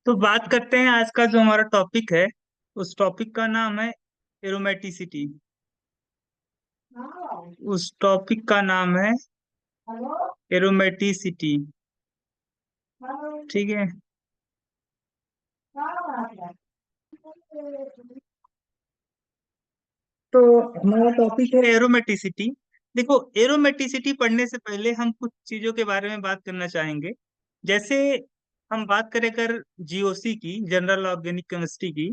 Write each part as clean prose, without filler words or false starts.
तो बात करते हैं आज का जो हमारा टॉपिक है। उस टॉपिक का नाम है एरोमेटिसिटी। उस टॉपिक का नाम है एरोमेटिसिटी। ठीक है। तो हमारा टॉपिक है एरोमेटिसिटी। देखो, एरोमेटिसिटी पढ़ने से पहले हम कुछ चीजों के बारे में बात करना चाहेंगे। जैसे हम बात करें अगर जीओसी की, जनरल ऑर्गेनिक केमिस्ट्री की,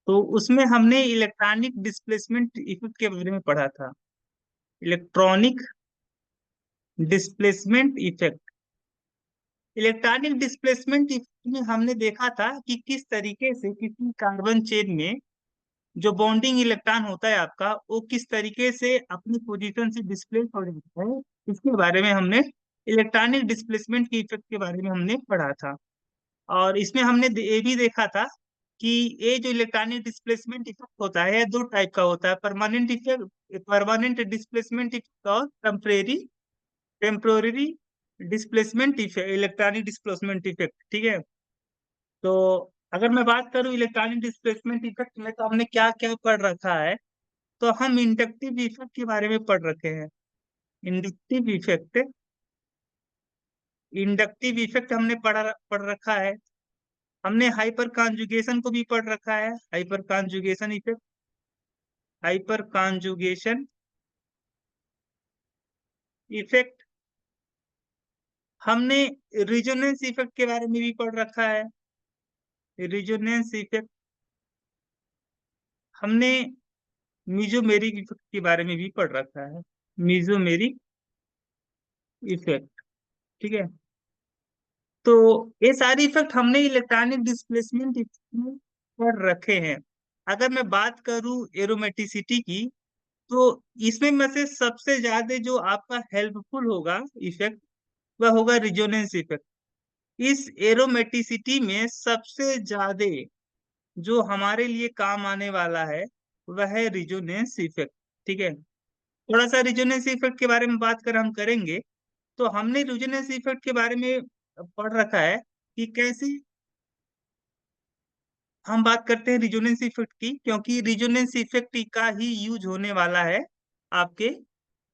तो उसमें हमने इलेक्ट्रॉनिक डिस्प्लेसमेंट इफेक्ट के बारे में पढ़ा था। Electronic displacement effect. Electronic displacement effect में हमने देखा था कि किस तरीके से किसी कार्बन चेन में जो बॉन्डिंग इलेक्ट्रॉन होता है आपका, वो किस तरीके से अपनी पोजीशन से डिस्प्लेस हो जाता है। इसके बारे में हमने इलेक्ट्रॉनिक डिस्प्लेसमेंट के इफेक्ट के बारे में हमने पढ़ा था। और इसमें हमने ये भी देखा था कि ये जो इलेक्ट्रॉनिक डिस्प्लेसमेंट इफेक्ट होता है, दो टाइप का होता है: permanent effect, permanent displacement effect, और temporary temporary displacement effect, electronic displacement effect. ठीक है। तो अगर मैं बात करूं इलेक्ट्रॉनिक डिस्प्लेसमेंट इफेक्ट में, तो हमने क्या क्या पढ़ रखा है। तो हम इंडक्टिव इफेक्ट के बारे में पढ़ रखे हैं। इंडक्टिव इफेक्ट, इंडक्टिव इफेक्ट हमने पढ़ रखा है। हमने हाइपर कॉन्जुगेशन को भी पढ़ रखा है, hyper conjugation effect, hyper conjugation effect. हमने रिजोनेंस इफेक्ट के बारे में भी पढ़ रखा है, रिजोनेंस इफेक्ट। हमने मीजोमेरिक इफेक्ट के बारे में भी पढ़ रखा है, मीजोमेरिक इफेक्ट। ठीक है। तो ये सारी इफेक्ट हमने इलेक्ट्रॉनिक डिस्प्लेसमेंट इफेक्ट में पढ़ रखे हैं। अगर मैं बात करूं एरोमेटिसिटी की, तो इसमें में से सबसे ज्यादा जो आपका हेल्पफुल होगा इफेक्ट, वह होगा रिजोनेंस इफेक्ट। इस एरोमेटिसिटी में सबसे ज्यादा जो हमारे लिए काम आने वाला है, वह है रिजोनेंस इफेक्ट। ठीक है। थोड़ा सा रिजोनेंस इफेक्ट के बारे में बात कर हम करेंगे। तो हमने रिजोनेंस इफेक्ट के बारे में पढ़ रखा है कि कैसे हम बात करते हैं रिजोनेंस इफेक्ट की, क्योंकि रिजोनेंस इफेक्ट का ही यूज होने वाला है आपके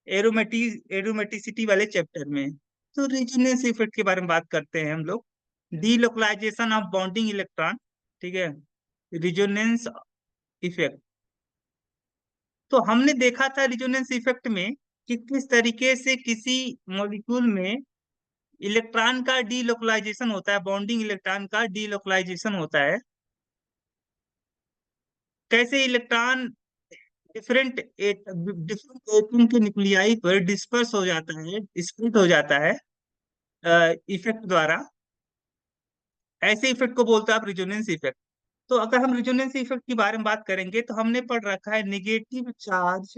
एरोमेटिसिटी वाले चैप्टर में। तो रिजोनेंस इफेक्ट के बारे में बात करते हैं हम लोग। Delocalization of bonding electron. ठीक है। Resonance effect. तो हमने देखा था रिजोनेंस इफेक्ट में कि किस तरीके से किसी मॉलिक्यूल में इलेक्ट्रॉन का डीलोकलाइजेशन होता है, बॉन्डिंग इलेक्ट्रॉन का डीलोकलाइजेशन होता है। कैसे इलेक्ट्रॉन डिफरेंट डिफरेंट एटम के न्यूक्लियाई पर डिस्पर्स हो जाता है, स्प्लिट हो जाता है इफेक्ट द्वारा। ऐसे इफेक्ट को बोलते हैं आप रिजोनेंस इफेक्ट। तो अगर हम रिजोनेंस इफेक्ट के बारे में बात करेंगे, तो हमने पढ़ रखा है negative charge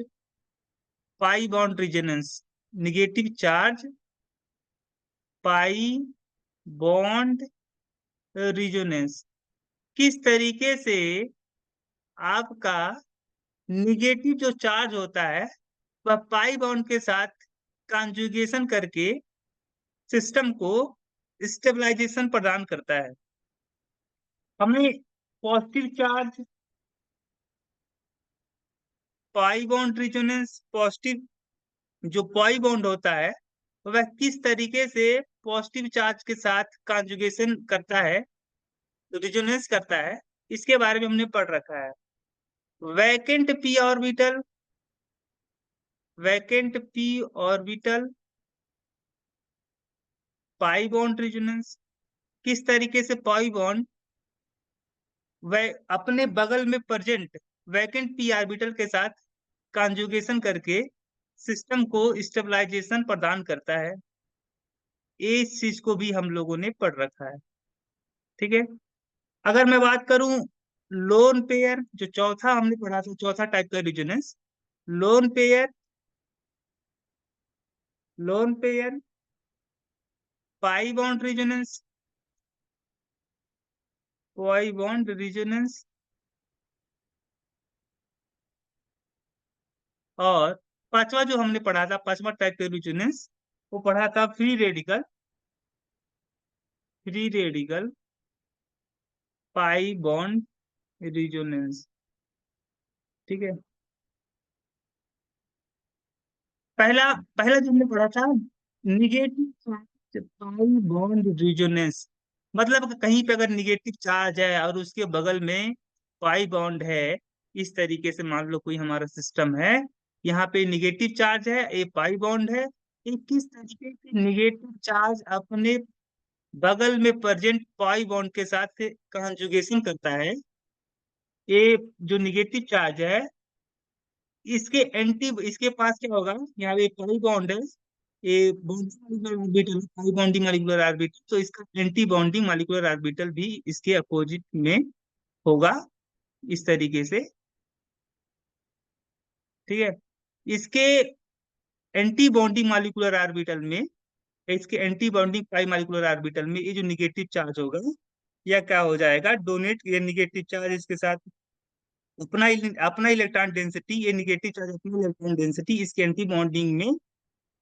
pi bond resonance. Negative charge pi bond resonance. किस तरीके से आपका निगेटिव जो चार्ज होता है, वह पाई बॉन्ड के साथ कॉन्जुगेशन करके सिस्टम को स्टेबलाइजेशन प्रदान करता है। हमें positive charge pi bond resonance, positive जो पाई बॉन्ड होता है, वह किस तरीके से पॉजिटिव चार्ज के साथ कॉन्जुगेशन करता है, रिजोनेंस करता है, इसके बारे में हमने पढ़ रखा है। Vacant P orbital, vacant P orbital pi bond resonance. किस तरीके से पाई बॉन्ड वह अपने बगल में प्रेजेंट वैकेंट पी ऑर्बिटल के साथ कॉन्जुगेशन करके सिस्टम को स्टेबलाइजेशन प्रदान करता है। इस चीज को भी हम लोगों ने पढ़ रखा है। ठीक है। अगर मैं बात करूं लोन पेयर, जो चौथा हमने पढ़ा था, चौथा टाइप का resonance, lone pair, lone pair pi bond resonance, pi bond resonance. और पांचवा जो हमने पढ़ा था, पांचवा टाइप का रिजोनेंस, वो पढ़ा था free radical, free radical pi bond resonance. ठीक है। पहला पहला जो हमने पढ़ा था, negative charge pi bond resonance, मतलब कि कहीं पे अगर निगेटिव चार्ज है और उसके बगल में पाई बॉन्ड है, इस तरीके से मान लो कोई हमारा सिस्टम है, यहाँ पे निगेटिव चार्ज है, ये पाई बॉन्ड है, ये किस तरीके से निगेटिव चार्ज अपने बगल में प्रेजेंट पाई बॉन्ड के साथ कॉन्जुगेशन करता है। ये जो निगेटिव चार्ज है, इसके एंटी, इसके पास क्या होगा, यहाँ पे पाई बॉन्ड है, ये bonding orbital, pi bonding molecular orbital, तो इसका एंटी बॉन्डिंग मॉलिक्यूलर ऑर्बिटल भी इसके अपोजिट में होगा, इस तरीके से। ठीक है। इसके एंटी बॉन्डिंग मॉलिक्यूलर ऑर्बिटल में, इसके एंटी बॉन्डिंग पाई मॉलिक्यूलर ऑर्बिटल में ये जो निगेटिव चार्ज होगा, यह क्या हो जाएगा, डोनेट, ये निगेटिव चार्ज इसके साथ अपना अपना इलेक्ट्रॉन डेंसिटी, ये निगेटिव चार्ज अपना इलेक्ट्रॉन डेंसिटी इसके एंटी बॉन्डिंग में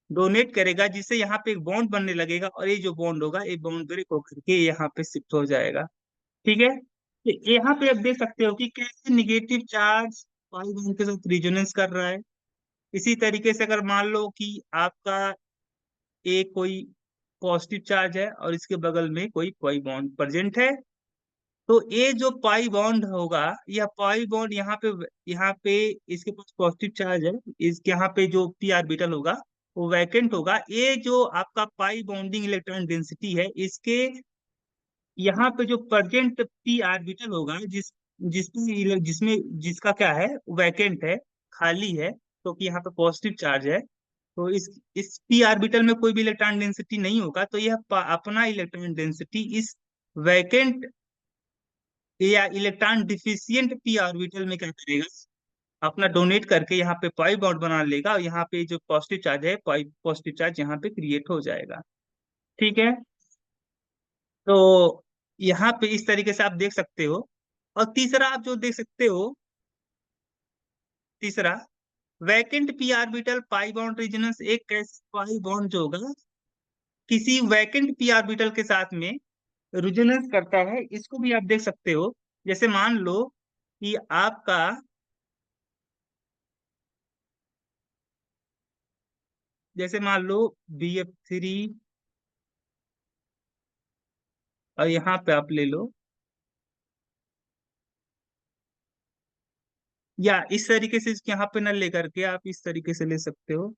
डोनेट करेगा, जिससे यहाँ पे एक बॉन्ड बनने लगेगा, और ये जो बॉन्ड होगा, ये बॉन्ड ब्रेक होकर के यहाँ पे शिफ्ट हो जाएगा। ठीक है। तो यहाँ पे आप देख सकते हो कि कैसे निगेटिव चार्ज पाई बॉन्ड के साथ रिजोनेंस कर रहा है। इसी तरीके से अगर मान लो कि आपका एक कोई पॉजिटिव चार्ज है और इसके बगल में कोई पाई बॉन्ड प्रेजेंट है, तो ये जो पाई बॉन्ड होगा, यह पाई बॉन्ड यहाँ पे इसके पास पॉजिटिव चार्ज है, इसके यहाँ पे जो पी ऑर्बिटल होगा वो वैकेंट होगा। ये जो आपका पाई बॉन्डिंग इलेक्ट्रॉन डेंसिटी है, इसके यहाँ पे जो प्रेजेंट पी ऑर्बिटल होगा, जिसमें जिसका क्या है, वैकेंट है, खाली है, क्योंकि यहाँ पे पॉजिटिव चार्ज है, तो इस पी ऑर्बिटल में कोई भी इलेक्ट्रॉन डेंसिटी नहीं होगा, तो यह अपना इलेक्ट्रॉन डेंसिटी इस वैकेंट या इलेक्ट्रॉन डिफिशियंट पी ऑर्बिटल में क्या करेगा, अपना डोनेट करके यहाँ पे पाई बॉन्ड बना लेगा, और यहाँ पे जो पॉजिटिव चार्ज है, पाई पॉजिटिव चार्ज यहाँ पे क्रिएट हो जाएगा। ठीक है। तो यहाँ पे इस तरीके से आप देख सकते हो। और तीसरा आप जो देख सकते हो, तीसरा, vacant P orbital pi bond reasons, एक ऐसे पाई बॉन्ड जो होगा किसी वैकेंट पी ऑर्बिटल के साथ में रेजोनेंस करता है, इसको भी आप देख सकते हो। जैसे मान लो कि आपका, जैसे मान लो BF3, और यहाँ पे आप ले लो, या इस तरीके से इसके यहाँ पे न लेकर के आप इस तरीके से ले सकते हो।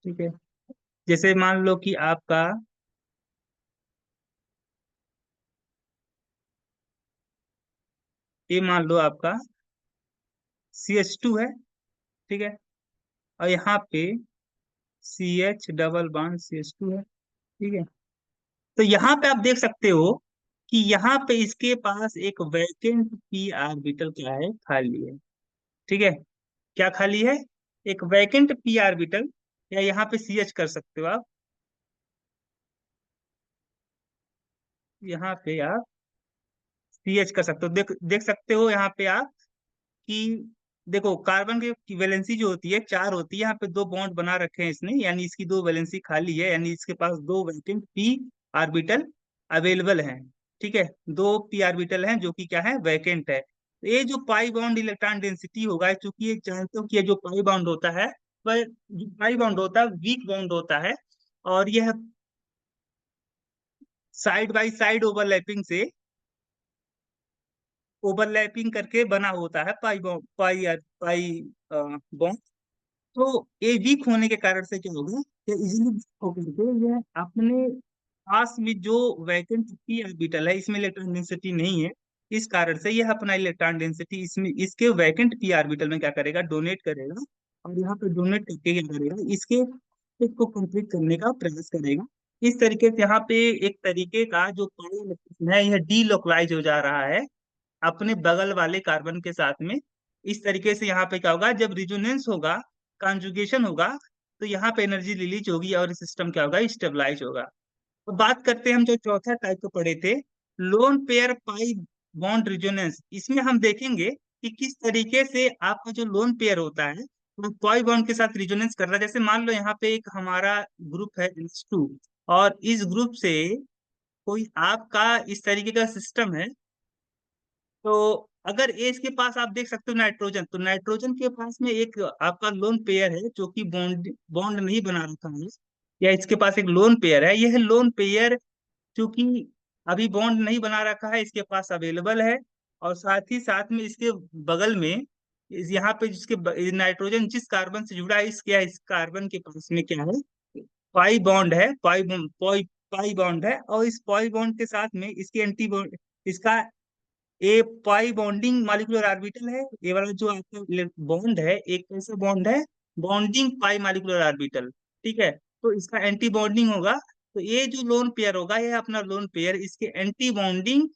ठीक है। जैसे मान लो कि आपका, ये मान लो आपका CH2 है। ठीक है। और यहाँ पे CH डबल बॉन्ड CH2 है। ठीक है। तो यहाँ पे आप देख सकते हो कि यहाँ पे इसके पास एक वैकेंट पी ऑर्बिटल क्या है, खाली है। ठीक है। क्या खाली है, एक वैकेंट पी ऑर्बिटल, या यहाँ पे CH कर सकते हो आप, यहाँ पे आप CH कर सकते हो, देख देख सकते हो यहाँ पे आप कि देखो, कार्बन की वैलेंसी जो होती है 4 होती है, यहाँ पे 2 बॉन्ड बना रखे हैं इसने, यानी इसकी 2 वैलेंसी खाली है, यानी इसके पास 2 वैकेंट पी ऑर्बिटल अवेलेबल हैं। ठीक है। 2 पी ऑर्बिटल हैं जो कि क्या है, वैकेंट है। तो ये जो पाई बॉन्ड इलेक्ट्रॉन डेंसिटी होगा, चूंकि ये जानते हो कि ये जो पाई बॉन्ड होता है, वह जो पाई बॉन्ड होता है वीक बॉन्ड होता है, और यह साइड बाई साइड ओवरलैपिंग करके बना होता है पाई बॉन्ड, पाई बॉन्ड। तो ये वीक होने के कारण से क्या होगा, कि इजिली होकर के ये अपने पास में जो वैकेंट पी ऑर्बिटल है, इसमें इलेक्ट्रॉन डेंसिटी नहीं है, इस कारण से यह अपना इलेक्ट्रॉन डेंसिटी इसमें इसके वैकेंट पी ऑर्बिटल में क्या करेगा, डोनेट करेगा, और यहाँ पे डोनेट करके क्या करेगा, इसके इसको कंप्लीट करने का प्रयास करेगा। इस तरीके से यहाँ पे एक तरीके का जो पाई इलेक्ट्रॉन है, यह डीलोकलाइज हो जा रहा है अपने बगल वाले कार्बन के साथ में। इस तरीके से यहाँ पे क्या होगा, जब रिजोनेंस होगा, कॉन्जुगेशन होगा, तो यहाँ पे एनर्जी रिलीज होगी और सिस्टम क्या होगा, स्टेबलाइज होगा। तो बात करते हैं हम जो चौथा टाइप को पढ़े थे, lone pair pi bond resonance. इसमें हम देखेंगे कि किस तरीके से आपका जो लोन पेयर होता है वो पाई बॉन्ड के साथ रिजोनेंस कर रहा है। जैसे मान लो यहाँ पे एक हमारा ग्रुप है NH2, और इस ग्रुप से कोई आपका इस तरीके का सिस्टम है, तो अगर एस के पास आप देख सकते हो नाइट्रोजन, तो नाइट्रोजन के पास में एक आपका लोन पेयर है जो कि बॉन्ड बॉन्ड नहीं बना रखा है, या इसके पास एक लोन पेयर है। यह लोन पेयर क्योंकि अभी बॉन्ड नहीं बना रखा है, इसके पास अवेलेबल है। और साथ ही साथ में इसके बगल में यहाँ पे नाइट्रोजन जिस कार्बन से जुड़ा है, इस कार्बन के पास में क्या है, पाई बॉन्ड है, पाई बॉन्ड है। और इस पाई बॉन्ड के साथ में इसकी एंटी बॉन्ड, इसका ए पाई बॉन्डिंग मॉलिक्यूलर ऑर्बिटल है। ये वाला जो आपका बॉन्ड है, एक कैसा बॉन्ड है, बॉन्डिंग पाई मॉलिक्यूलर ऑर्बिटल। ठीक है, तो इसका एंटी बॉन्डिंग होगा। तो ये जो लोन पेयर होगा, ये अपना लोन पेयर इसके एंटी बॉन्डिंग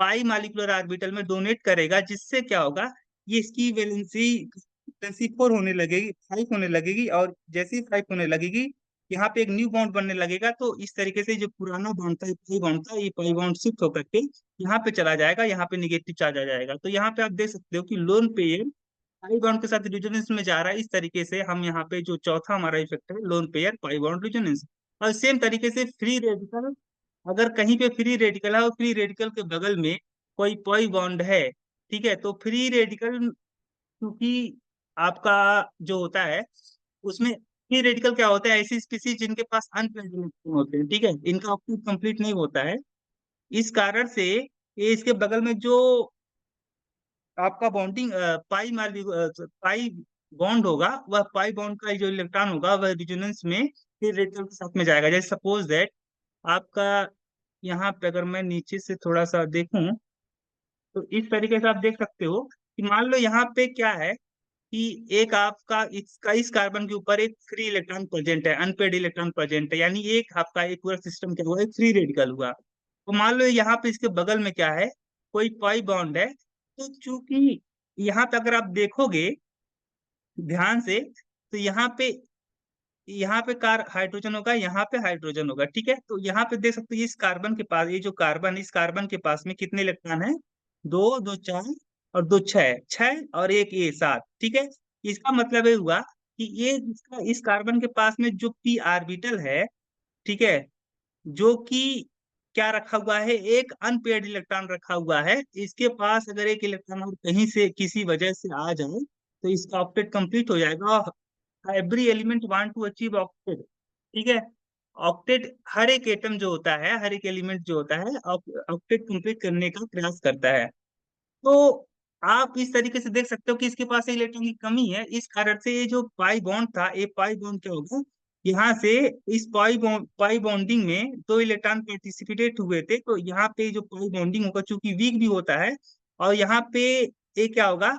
पाई मॉलिक्यूलर ऑर्बिटल में डोनेट करेगा, जिससे क्या होगा, ये इसकी वैलेंसी वैलेंसी 4 होने लगेगी, 5 होने लगेगी। और जैसे ही 5 होने लगेगी, यहाँ पे एक न्यू बॉन्ड बनने लगेगा। तो इस तरीके से जो पुराना बॉन्ड था, ये पाई बॉन्ड था, ये पाई बॉन्ड शिफ्ट होकर के यहाँ पे चला जाएगा, यहाँ पे निगेटिव चार्ज आ जाएगा। तो यहाँ पे आप देख सकते हो कि लोन पेयर पाई बॉन्ड के साथ रिजोनेंस में जा रहा है। इस तरीके से हम यहाँ पे जो चौथा हमारा इफेक्ट है, lone pair pi bond resonance. और सेम तरीके से फ्री रेडिकल, अगर कहीं पे फ्री रेडिकल है और फ्री रेडिकल के बगल में कोई पाई बॉन्ड है, ठीक है, तो फ्री रेडिकल क्योंकि आपका जो होता है उसमें फ्री रेडिकल क्या होता है, ऐसी स्पीसीज जिनके पास अनपेयर्ड इलेक्ट्रॉन होते हैं, ठीक है, इनका ऑक्टेट कंप्लीट नहीं होता है। इस कारण से ये इसके बगल में जो आपका बॉन्डिंग पाई बॉन्ड होगा, वह पाई बॉन्ड का जो इलेक्ट्रॉन होगा वह रिजोनेंस में फिर रेडिकल के साथ में जाएगा। जैसे सपोज दैट आपका यहाँ पे अगर मैं नीचे से थोड़ा सा देखूं, तो इस तरीके से आप देख सकते हो कि मान लो यहाँ पे क्या है कि एक आपका इस कार्बन के ऊपर एक फ्री इलेक्ट्रॉन प्रेजेंट है, अनपेड इलेक्ट्रॉन प्रेजेंट है, यानी एक आपका एक पूरा सिस्टम क्या हुआ, एक फ्री रेडिकल हुआ। तो मान लो यहाँ पे इसके बगल में क्या है, कोई पाई बॉन्ड है। तो चूंकि यहाँ पे अगर आप देखोगे ध्यान से, तो यहाँ पे कार हाइड्रोजन होगा, यहाँ पे हाइड्रोजन होगा, ठीक है। तो यहाँ पे देख सकते हो इस कार्बन के पास, ये जो कार्बन, इस कार्बन के पास में कितने इलेक्ट्रॉन है, दो, दो चार और दो छह, छह और एक ये सात, ठीक है। इसका मतलब ये हुआ कि ये इस कार्बन के पास में जो पी ऑर्बिटल है, ठीक है, जो कि क्या रखा हुआ है, एक अनपेयर्ड इलेक्ट्रॉन रखा हुआ है। इसके पास अगर एक इलेक्ट्रॉन और कहीं से किसी वजह से आ जाए, तो इसका ऑक्टेट कंप्लीट हो जाएगा। Every element want to achieve octet, ठीक है। ऑक्टेट हर एक एटम जो होता है, हर एक एलिमेंट जो होता है, ऑक्टेट कंप्लीट करने का प्रयास करता है। तो आप इस तरीके से देख सकते हो कि इसके पास इलेक्ट्रॉन की कमी है। इस कारण से ये जो पाई बॉन्ड था, ये पाई बॉन्ड क्या होगा, यहाँ से इस पाई बॉन्डिंग में दो इलेक्ट्रॉन पार्टिसिपेट हुए थे, तो यहाँ पे जो पाई बॉन्डिंग होगा चूंकि वीक भी होता है, और यहाँ पे ये क्या होगा,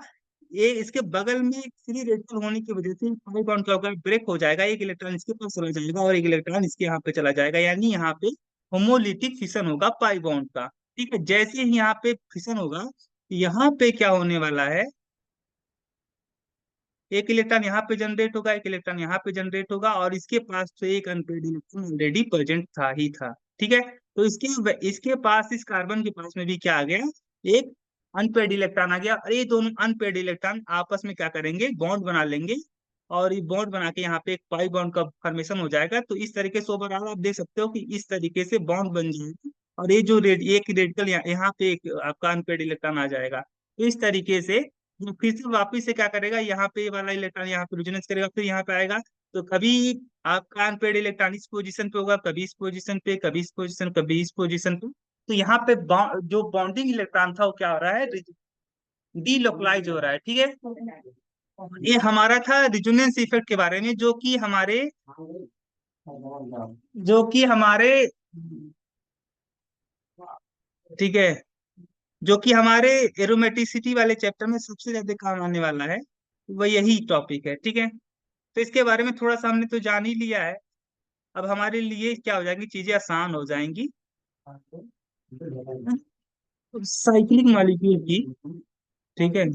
ये इसके बगल में एक फ्री रेडिकल होने की वजह से पाई बॉन्ड क्या होगा, ब्रेक हो जाएगा, एक इलेक्ट्रॉन इसके पास चला जाएगा और एक इलेक्ट्रॉन इसके यहाँ पे चला जाएगा, यानी यहाँ पे होमोलिटिक फिशन होगा पाई बॉन्ड का। ठीक है, जैसे ही यहाँ पे फिशन होगा, यहाँ पे क्या होने वाला है, एक इलेक्ट्रॉन यहाँ पे जनरेट होगा, एक इलेक्ट्रॉन यहाँ पे जनरेट होगा, और इसके पास तो एक अनपेड इलेक्ट्रॉन ऑलरेडी प्रेजेंट था ही था। ठीक है, तो इसके पास, इस कार्बन के पास में भी क्या आ गया, एक अनपेड इलेक्ट्रॉन आ गया, और ये दोनों अनपेड इलेक्ट्रॉन आपस में क्या करेंगे, बॉन्ड बना लेंगे। और ये बॉन्ड बना के यहाँ पे एक पाई बॉन्ड का फॉर्मेशन हो जाएगा। तो इस तरीके से ओवरऑल आप देख सकते हो कि इस तरीके से बॉन्ड बन जाएगा, और ये जो एक रेडिकल यहाँ पे एक आपका अनपेड इलेक्ट्रॉन आ जाएगा। तो इस तरीके से वो फिर से वापिस से क्या करेगा, यहाँ पे ये वाला इलेक्ट्रॉन यहाँ पे रेजोनेंस करेगा, फिर यहाँ पे आएगा। तो कभी आपका अनपेड इलेक्ट्रॉन इस पोजीशन पे होगा, कभी इस पोजीशन पे, कभी इस पोजीशन, कभी इस पोजीशन पे। तो यहाँ पे जो बॉन्डिंग इलेक्ट्रॉन था वो क्या हो रहा है, डीलोकलाइज हो रहा है। ठीक है, ये हमारा था रिजोनेंस इफेक्ट के बारे में, जो कि हमारे ठीक है, जो कि हमारे एरोमेटिसिटी वाले चैप्टर में सबसे ज्यादा काम आने वाला है, वो यही टॉपिक है। ठीक है, तो इसके बारे में थोड़ा सा हमने तो जान ही लिया है। अब हमारे लिए क्या हो जाएंगी, चीजें आसान हो जाएंगी। साइक्लिक मॉलिक्यूल की, ठीक है।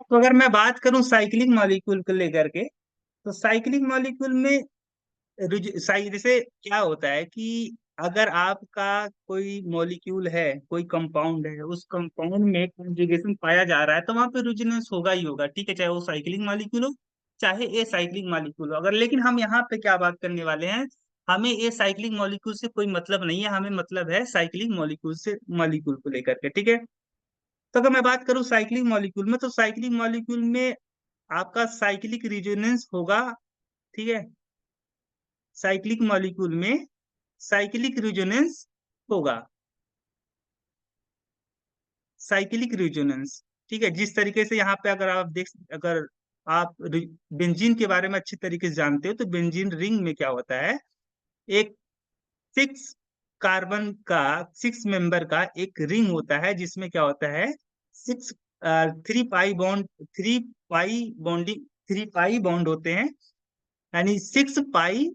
तो अगर मैं बात करूं साइक्लिक मॉलिक्यूल को लेकर के, तो साइक्लिक मॉलिक्यूल में जैसे क्या होता है कि अगर आपका कोई मॉलिक्यूल है, कोई कंपाउंड है, उस कंपाउंड में कॉन्जुगेशन पाया जा रहा है, तो वहां पे रेजोनेंस होगा ही होगा, ठीक है, चाहे वो साइक्लिक मॉलिक्यूल हो चाहे ए साइक्लिक मॉलिक्यूल हो। अगर लेकिन हम यहाँ पे क्या बात करने वाले हैं, हमें ए साइक्लिक मॉलिक्यूल से कोई मतलब नहीं है, हमें मतलब है साइक्लिक मॉलिक्यूल से, मॉलिक्यूल को लेकर के, ठीक है। तो अगर मैं बात करूं साइक्लिक मॉलिक्यूल में, तो साइक्लिक मॉलिक्यूल में आपका साइक्लिक रेजोनेंस होगा, ठीक है। साइक्लिक मॉलिक्यूल में साइक्लिक रेजोनेंस होगा, साइक्लिक रेजोनेंस, ठीक है। जिस तरीके से यहाँ पे अगर आप अगर आप बेंजीन के बारे में अच्छी तरीके से जानते हो, तो बेंजीन रिंग में क्या होता है, एक सिक्स कार्बन का, सिक्स मेंबर का एक रिंग होता है, जिसमें क्या होता है, six three pi bond, three pi bonding, three pi bond होते हैं, यानी सिक्स पाई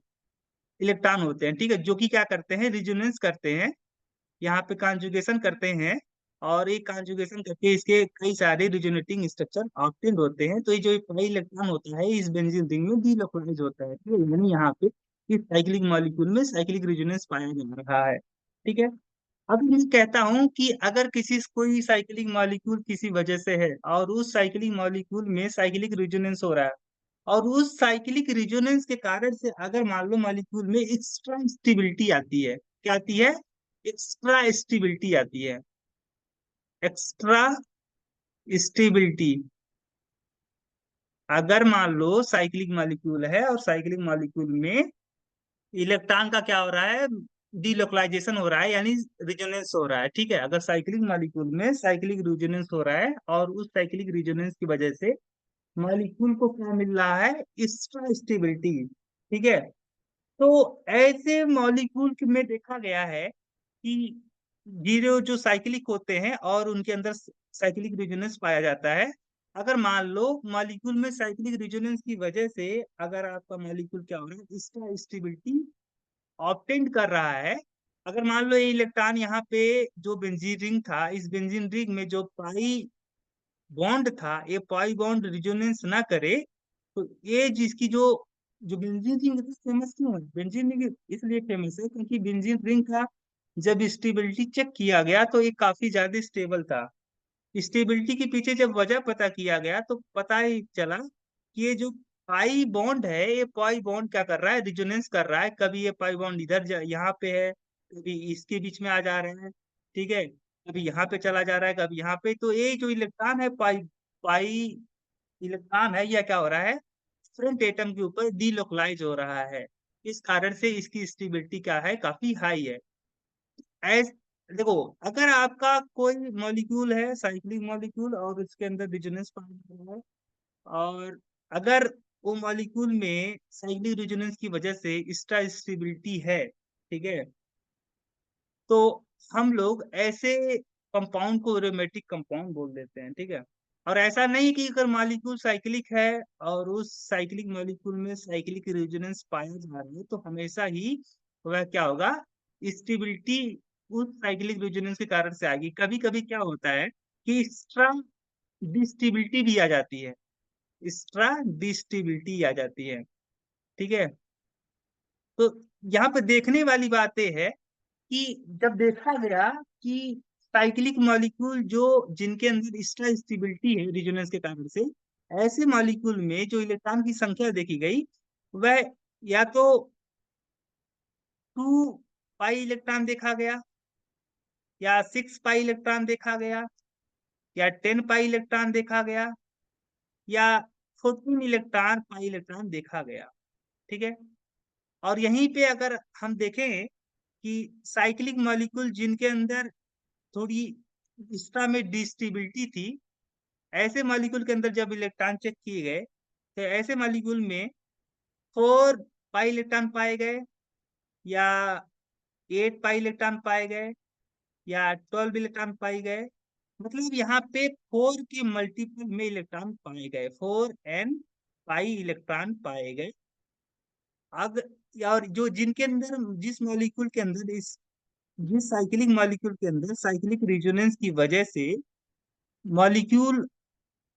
इलेक्ट्रॉन होते हैं, ठीक है, जो कि क्या करते हैं, रिजोनेंस करते हैं, यहाँ पे कॉन्जुगेशन करते हैं, और एक कॉन्जुगेशन करके इसके कई सारे रिजोनेटिंग स्ट्रक्चर ऑब्टेन्ड होते हैं। तो ये जो पाई इलेक्ट्रॉन होता है इस बेंजीन रिंग में डीलोकलाइज होता है, ठीक है, यानी यहाँ पे इस साइक्लिक मॉलिक्यूल में साइक्लिक रेजोनेंस पाया जा रहा है, ठीक है। अब मैं कहता हूं कि अगर किसी कोई साइक्लिक मॉलिक्यूल किसी वजह से है, और उस साइक्लिक मॉलिक्यूल में साइक्लिक रेजोनेंस हो रहा है, और उस साइक्लिक रेजोनेंस के कारण से अगर मान लो मॉलिक्यूल में एक्स्ट्रा स्टेबिलिटी आती है, क्या आती है, एक्स्ट्रा स्टेबिलिटी आती है, एक्स्ट्रा स्टेबिलिटी। अगर मान लो साइक्लिक मॉलिक्यूल है, और साइक्लिक मॉलिक्यूल में इलेक्ट्रॉन का क्या हो रहा है, डीलोकलाइजेशन हो रहा है, यानी रिजोनेंस हो रहा है, ठीक है। अगर साइक्लिक मॉलिक्यूल में साइक्लिक रिजोनेंस हो रहा है, और उस साइक्लिक रिजोनेंस की वजह से मॉलिक्यूल को क्या मिल रहा है, एक्स्ट्रा स्टेबिलिटी, ठीक है। तो ऐसे मॉलिक्यूल में देखा गया है कि जीरो जो साइक्लिक होते हैं और उनके अंदर साइक्लिक रेजोनेंस पाया जाता है। अगर मान लो मॉलिक्यूल में साइक्लिक रेजोनेंस की वजह से अगर आपका मॉलिक्यूल क्या हो रहा है, इसका स्टेबिलिटी ऑब्टेंड कर रहा है, अगर मान लो ये इलेक्ट्रॉन यहाँ पे जो बेंजीन रिंग था, इस बेंजीन रिंग में जो पाई बॉन्ड था, ये पाई बॉन्ड रिजोनेंस ना करे, तो ये जिसकी जो जो बेंजीन रिंग फेमस क्यों है, बेंजीन रिंग इसलिए फेमस है क्योंकि बेंजीन रिंग का जब स्टेबिलिटी चेक किया गया तो ये काफी ज्यादा स्टेबल था। स्टेबिलिटी के पीछे जब वजह पता किया गया तो पता ही चला कि ये जो पाई बॉन्ड है, ये पाई बॉन्ड क्या कर रहा है, रिजोनेंस कर रहा है, कभी ये पाई बॉन्ड इधर यहाँ पे है, कभी इसके बीच में आ जा रहा है, ठीक है, कभी यहाँ पे चला जा रहा है, कभी यहाँ पे। तो ये जो इलेक्ट्रॉन है, पाई पाई इलेक्ट्रॉन है, यह क्या हो रहा है, फ्रंट एटम के ऊपर डीलोकलाइज हो रहा है, इस कारण से इसकी स्टेबिलिटी क्या है, काफी हाई है। ऐस देखो, अगर आपका कोई मॉलिक्यूल है साइक्लिक मॉलिक्यूल, और उसके अंदर रिजोनेंस पाया गया है, और अगर वो मॉलिक्यूल में साइक्लिक रेजोनेंस की वजह से एक्स्ट्रा स्टेबिलिटी है, ठीक है, तो हम लोग ऐसे कंपाउंड को एरोमेटिक कंपाउंड बोल देते हैं, ठीक है। और ऐसा नहीं कि अगर मॉलिक्यूल साइक्लिक है और उस साइक्लिक मॉलिक्यूल में साइक्लिक रेजोनेंस पाया जा रहा है, तो हमेशा ही वह क्या होगा, स्टेबिलिटी उस साइक्लिक रेजोनेंस के कारण से आएगी। कभी कभी क्या होता है कि एक्स्ट्रा डिस्टेबिलिटी भी आ जाती है, एक्स्ट्रा डिस्टेबिलिटी आ जाती है, ठीक है। तो यहाँ पे देखने वाली बात यह है कि जब देखा गया कि साइक्लिक मॉलिक्यूल जो जिनके अंदर एक्स्ट्रा स्टेबिलिटी है रेजोनेंस के कारण से, ऐसे मॉलिक्यूल में जो इलेक्ट्रॉन की संख्या देखी गई, वह या तो 2 पाई इलेक्ट्रॉन देखा गया, या 6 पाई इलेक्ट्रॉन देखा गया, या 10 पाई इलेक्ट्रॉन देखा गया, या 14 पाई इलेक्ट्रॉन देखा गया, ठीक है। और यहीं पे अगर हम देखें कि साइक्लिक मॉलिक्यूल जिनके अंदर थोड़ी एक्स्ट्रा में डिस्टेबिलिटी थी, ऐसे मॉलिक्यूल के अंदर जब इलेक्ट्रॉन चेक किए गए, तो ऐसे मॉलिक्यूल में 4 पाई इलेक्ट्रॉन पाए गए, या 8 पाई इलेक्ट्रॉन पाए गए, या 12 इलेक्ट्रॉन पाए गए। मतलब यहाँ पे 4 के मल्टीपल में इलेक्ट्रॉन पाए गए, 4n पाई इलेक्ट्रॉन पाए गए। अगर और जो जिनके अंदर जिस मॉलिक्यूल के अंदर इस जिस साइक्लिक मॉलिक्यूल के अंदर साइक्लिक रेजोनेंस की वजह से मॉलिक्यूल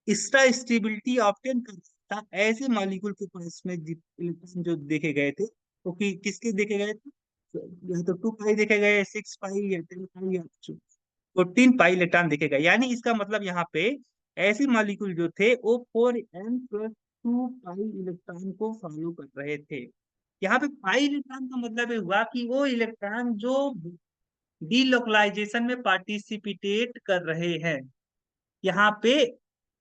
एक्स्ट्रा स्टेबिलिटी ऑब्टेन करता था, ऐसे मॉलिक्यूल के पास में इलेक्ट्रॉन जो देखे गए थे, तो किसके देखे गए थे, या तो 2 पाई देखेगा, या 6 पाई, या 10 पाई, या 14 पाई इलेक्ट्रॉन दिखेगा। यानी इसका मतलब यहाँ पे ऐसे मॉलिक्यूल जो थे वो 4n+2 पाई इलेक्ट्रॉन को फॉलो कर रहे थे। यहाँ पे पाई इलेक्ट्रॉन का मतलब ये हुआ कि वो इलेक्ट्रॉन जो डीलोकलाइजेशन में पार्टिसिपेट कर रहे हैं, यहाँ पे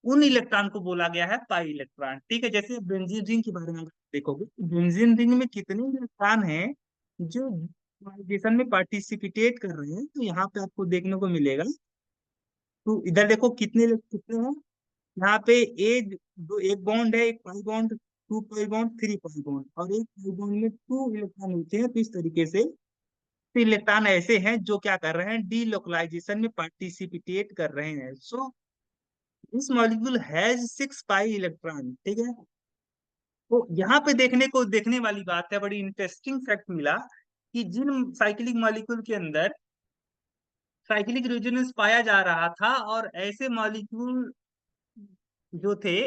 उन इलेक्ट्रॉन को बोला गया है पाई इलेक्ट्रॉन। ठीक है, जैसे बेंजीन रिंग के बारे में अगर देखोगे, बेंजीन रिंग में कितने इलेक्ट्रॉन हैं जो डीलोकलाइजेशन में पार्टिसिपेट कर रहे हैं, तो यहाँ पे आपको देखने को मिलेगा। तो इधर देखो कितने कितने हैं यहाँ पे। ए दो, एक बॉन्ड है, एक pi bond, 2 pi bond, 3 pi bond, और एक पाई बॉन्ड में 2 इलेक्ट्रॉन होते हैं। तो इस तरीके से तो इलेक्ट्रॉन ऐसे हैं जो क्या कर रहे हैं, डीलोकलाइजेशन में पार्टिसिपेट कर रहे हैं। So this molecule has 6 pi electron. ठीक है, तो यहाँ पे देखने वाली बात है, बड़ी इंटरेस्टिंग फैक्ट मिला कि जिन साइक्लिक मॉलिक्यूल के अंदर साइक्लिक रेजोनेंस पाया जा रहा था, और ऐसे मॉलिक्यूल जो थे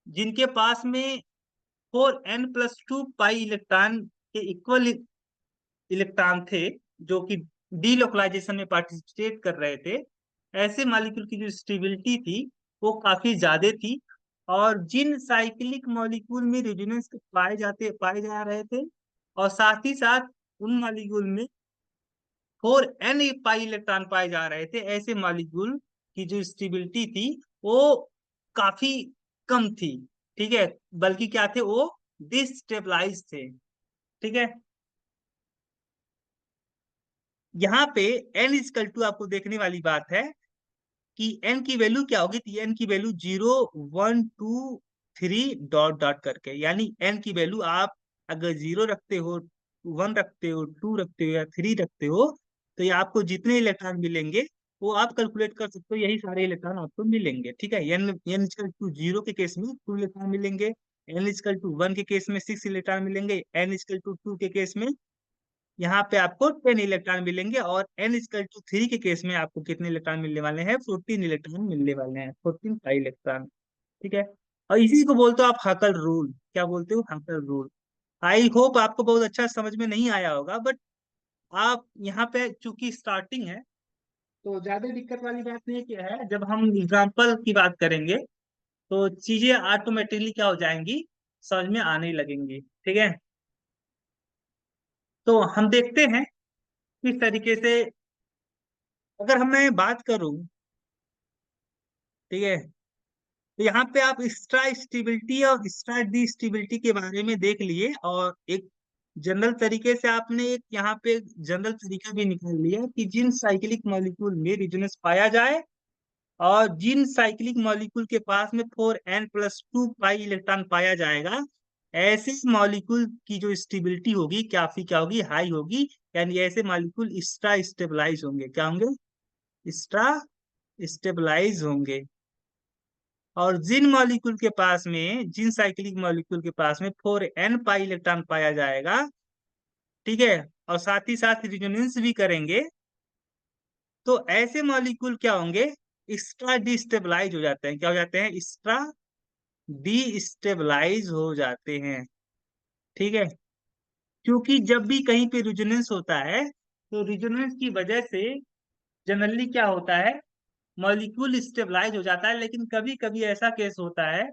जिनके पास में 4n+2 पाई इलेक्ट्रॉन के इक्वल इलेक्ट्रॉन थे, जो कि डीलोकलाइजेशन में पार्टिसिपेट कर रहे थे, ऐसे मॉलिक्यूल की जो स्टेबिलिटी थी वो काफी ज्यादा थी। और जिन साइक्लिक मॉलिक्यूल में रेजोनेंस पाए जा रहे थे, और साथ ही साथ उन मॉलिक्यूल में 4n पाई इलेक्ट्रॉन पाए जा रहे थे, ऐसे मॉलिक्यूल की जो स्टेबिलिटी थी वो काफी कम थी। ठीक है, बल्कि क्या थे, वो डिस्टेबलाइज थे। ठीक है, यहाँ पे n इजकल टू आपको देखने वाली बात है कि n की वैल्यू क्या होगी। तो n की वैल्यू 0, 1, 2, 3 डॉट डॉट करके, यानी n की वैल्यू आप अगर 0 रखते हो, 1 रखते हो, 2 रखते हो, या 3 रखते हो, तो ये आपको जितने इलेक्ट्रॉन मिलेंगे वो आप कैलकुलेट कर सकते हो, यही सारे इलेक्ट्रॉन आपको मिलेंगे। ठीक है, n इजकल टू 0 के केस में 2 इलेक्ट्रॉन मिलेंगे, n इजकल टू 1 के केस में 6 इलेक्ट्रॉन मिलेंगे, n इजकल टू 2 के केस में यहाँ पे आपको 10 इलेक्ट्रॉन मिलेंगे, और n इक्वल टू 3 के केस में आपको कितने इलेक्ट्रॉन मिलने वाले हैं, 14 इलेक्ट्रॉन मिलने वाले हैं, 14 पाई इलेक्ट्रॉन। ठीक है, और इसी को बोलते हो आप हकल रूल। क्या बोलते हो, हकल रूल। आई होप आपको बहुत अच्छा समझ में नहीं आया होगा, बट आप यहाँ पे चूंकि स्टार्टिंग है तो ज्यादा दिक्कत वाली बात नहीं क्या है, जब हम एग्जाम्पल की बात करेंगे तो चीजें ऑटोमेटिकली क्या हो जाएंगी, समझ में आने लगेंगी। ठीक है, तो हम देखते हैं किस तरीके से, अगर हम मैं बात करूं, ठीक है, तो यहाँ पे आप एक्स्ट्रा स्टेबिलिटी और एक्स्ट्रा डी स्टेबिलिटी के बारे में देख लिए, और एक जनरल तरीके से आपने एक यहाँ पे जनरल तरीका भी निकाल लिया कि जिन साइक्लिक मॉलिक्यूल में रेजोनेंस पाया जाए, और जिन साइक्लिक मॉलिक्यूल के पास में 4n+2 पाई इलेक्ट्रॉन पाया जाएगा, ऐसे मॉलिक्यूल की जो स्टेबिलिटी होगी क्या होगी, हाई होगी। यानी ऐसे मॉलिक्यूल एक्स्ट्रा स्टेबलाइज होंगे। क्या होंगे, एक्स्ट्रा स्टेबलाइज होंगे। और जिन साइक्लिक मॉलिक्यूल के पास में 4n पाई इलेक्ट्रॉन पाया जाएगा, ठीक है, और साथ ही साथ रिजोनेंस भी करेंगे, तो ऐसे मॉलिक्यूल क्या होंगे, एक्स्ट्रा डिस्टेबलाइज हो जाते हैं। क्या हो जाते हैं, एक्स्ट्रा डिस्टेबलाइज हो जाते हैं। ठीक है, क्योंकि जब भी कहीं पे रिजोनेंस होता है, तो रिजोनेंस की वजह से जनरली क्या होता है, मॉलिक्यूल स्टेबलाइज हो जाता है। लेकिन कभी कभी ऐसा केस होता है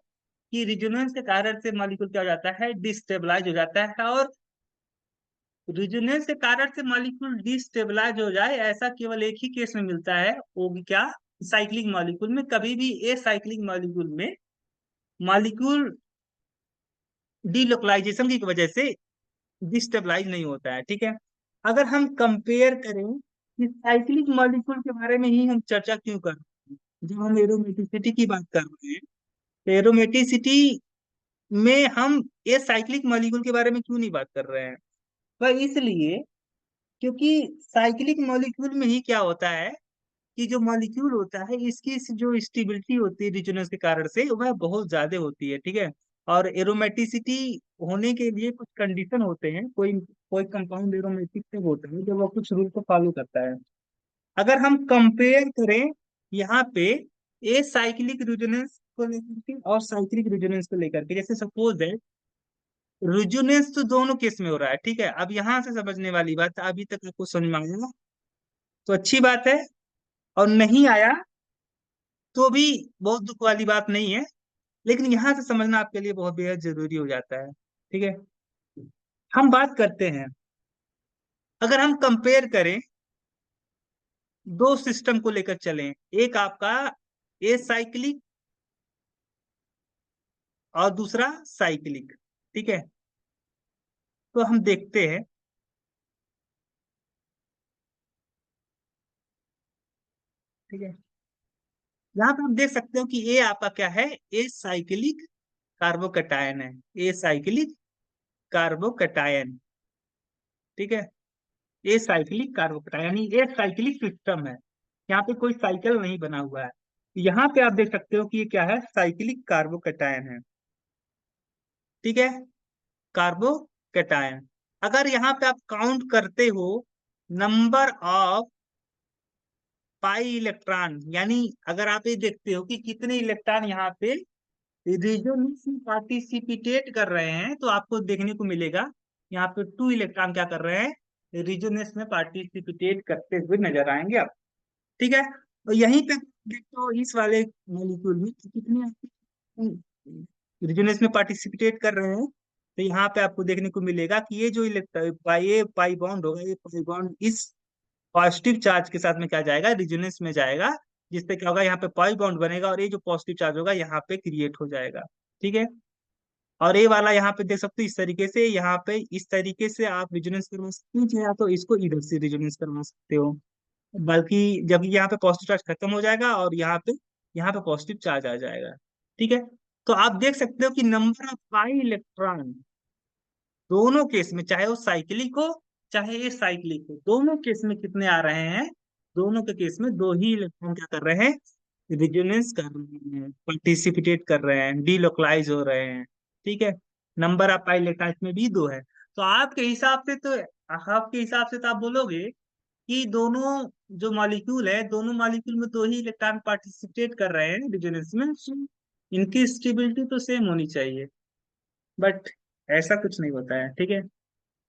कि रिजोनेंस के कारण से मॉलिक्यूल क्या हो जाता है, डिस्टेबलाइज हो जाता है। और रिजोनेंस के कारण से मॉलिक्यूल डिस्टेबलाइज हो जाए, ऐसा केवल एक ही केस में मिलता है, वो भी क्या, साइक्लिक मॉलिक्यूल में। कभी भी ए साइक्लिक मॉलिक्यूल में मॉलिक्यूल डीलोकलाइजेशन की वजह से डिस्टेबलाइज नहीं होता है। ठीक है, अगर हम कंपेयर करें कि साइक्लिक मॉलिक्यूल के बारे में ही हम चर्चा क्यों कर रहे हैं, जब हम एरोमेटिसिटी की बात कर रहे हैं, तो एरोमेटिसिटी में हम ये साइक्लिक मॉलिक्यूल के बारे में क्यों नहीं बात कर रहे हैं, पर इसलिए क्योंकि साइक्लिक मॉलिक्यूल में ही क्या होता है कि जो मॉलिक्यूल होता है इसकी जो स्टेबिलिटी होती है रिजोनेंस के कारण से वह बहुत ज्यादा होती है। ठीक है, और एरोमेटिसिटी होने के लिए कुछ कंडीशन होते हैं। कोई कोई कंपाउंड एरोमेटिक तब होता है जब वो कुछ रूल को फॉलो करता है। अगर हम कंपेयर करें यहाँ पे ए साइक्लिक रेजोनेंस को लेकर के और साइक्लिक रेजोनेंस को लेकर के, जैसे सपोज है रिजोनेंस तो दोनों केस में हो रहा है, ठीक है। अब यहां से समझने वाली बात, अभी तक आपको समझ में आया ना, तो अच्छी बात है। और नहीं आया तो भी बहुत दुख वाली बात नहीं है, लेकिन यहाँ से समझना आपके लिए बहुत बेहद जरूरी हो जाता है, ठीक है। हम बात करते हैं, अगर हम कंपेयर करें, दो सिस्टम को लेकर चलें, एक आपका ए साइक्लिक और दूसरा साइक्लिक, ठीक है। तो हम देखते हैं, ठीक है। यहाँ पे आप देख सकते हो कि ए आपका क्या है, ए साइक्लिक कार्बोकैटायन है, ए साइक्लिक कार्बोकैटायन, ठीक है। ए साइक्लिक कार्बोकैटायन यानी ए साइक्लिक सिस्टम है, यहाँ पे कोई साइकिल नहीं बना हुआ है। यहाँ पे आप देख सकते हो कि ये क्या है, साइक्लिक कार्बोकैटायन है, ठीक है, कार्बोकैटायन। अगर यहाँ पे आप काउंट करते हो नंबर ऑफ पाई इलेक्ट्रॉन, यानी अगर आप ये देखते हो कि कितने इलेक्ट्रॉन यहाँ पे रिजोनेंस में पार्टिसिपेट कर रहे हैं, तो आपको देखने को मिलेगा यहाँ पे 2 इलेक्ट्रॉन क्या कर रहे हैं, रिजोनेंस में पार्टिसिपेट करते हुए नजर आएंगे आप, ठीक है। और यहीं पे देखो इस वाले मॉलिक्यूल में कि कितने रिजोनेंस में पार्टिसिपेट कर रहे हैं, तो यहाँ पे आपको देखने को मिलेगा कि ये जो इलेक्ट्रॉन पाई बॉन्ड होगा, ये पाई बॉन्ड इस पॉजिटिव चार्ज के साथ में क्या जाएगा, रिजोनेंस में जाएगा, जिससे क्या होगा, यहाँ पे पाई बॉन्ड बनेगा और ये जो पॉजिटिव चार्ज होगा यहाँ पे क्रिएट हो जाएगा, ठीक है। और ये वाला यहाँ पे देख सकते हो, इस तरीके से, यहाँ पे इस तरीके से आप रिजोनेंस करवा सकते हो, चाहे तो इसको इधर से रिजोनेंस करवा सकते हो, बल्कि जब यहाँ पे पॉजिटिव चार्ज खत्म हो जाएगा और यहाँ पे पॉजिटिव चार्ज आ जाएगा, ठीक है। तो आप देख सकते हो कि नंबर ऑफ पाई इलेक्ट्रॉन दोनों केस में, चाहे वो साइक्लिक हो चाहे ये साइक्लिक हो, दोनों केस में कितने आ रहे हैं, दोनों के केस में दो ही इलेक्ट्रॉन क्या कर रहे हैं, रिजोनेंस कर रहे हैं, पार्टिसिपेट कर रहे हैं, डीलोकलाइज हो रहे हैं, ठीक है। नंबर ऑफ पाई इलेक्ट्रॉन में भी दो है, तो आपके हिसाब से तो आप बोलोगे कि दोनों जो मॉलिक्यूल है, दोनों मॉलिक्यूल में दो ही इलेक्ट्रॉन पार्टिसिपेट कर रहे हैं रिजोनेंस में, so इनकी स्टेबिलिटी तो सेम होनी चाहिए, बट ऐसा कुछ नहीं होता है, ठीक है।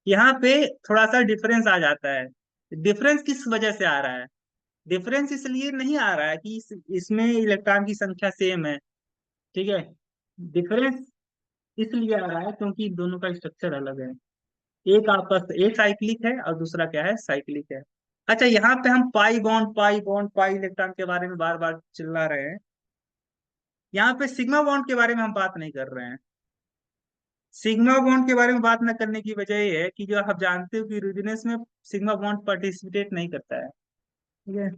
यहाँ पे थोड़ा सा डिफरेंस आ जाता है। डिफरेंस किस वजह से आ रहा है, डिफरेंस इसलिए नहीं आ रहा है कि इसमें इलेक्ट्रॉन की संख्या सेम है, ठीक है। डिफरेंस इसलिए आ रहा है क्योंकि दोनों का स्ट्रक्चर अलग है, एक आपका एक साइक्लिक है और दूसरा क्या है, साइक्लिक है। अच्छा, यहाँ पे हम पाई बॉन्ड पाई इलेक्ट्रॉन के बारे में बार बार चिल्ला रहे हैं, यहाँ पे सिग्मा बॉन्ड के बारे में हम बात नहीं कर रहे हैं। सिग्मा बॉन्ड के बारे में बात न करने की वजह ये है कि जो आप जानते हो कि रेजोनेंस में सिग्मा बॉन्ड पार्टिसिपेट नहीं करता है, ठीक है।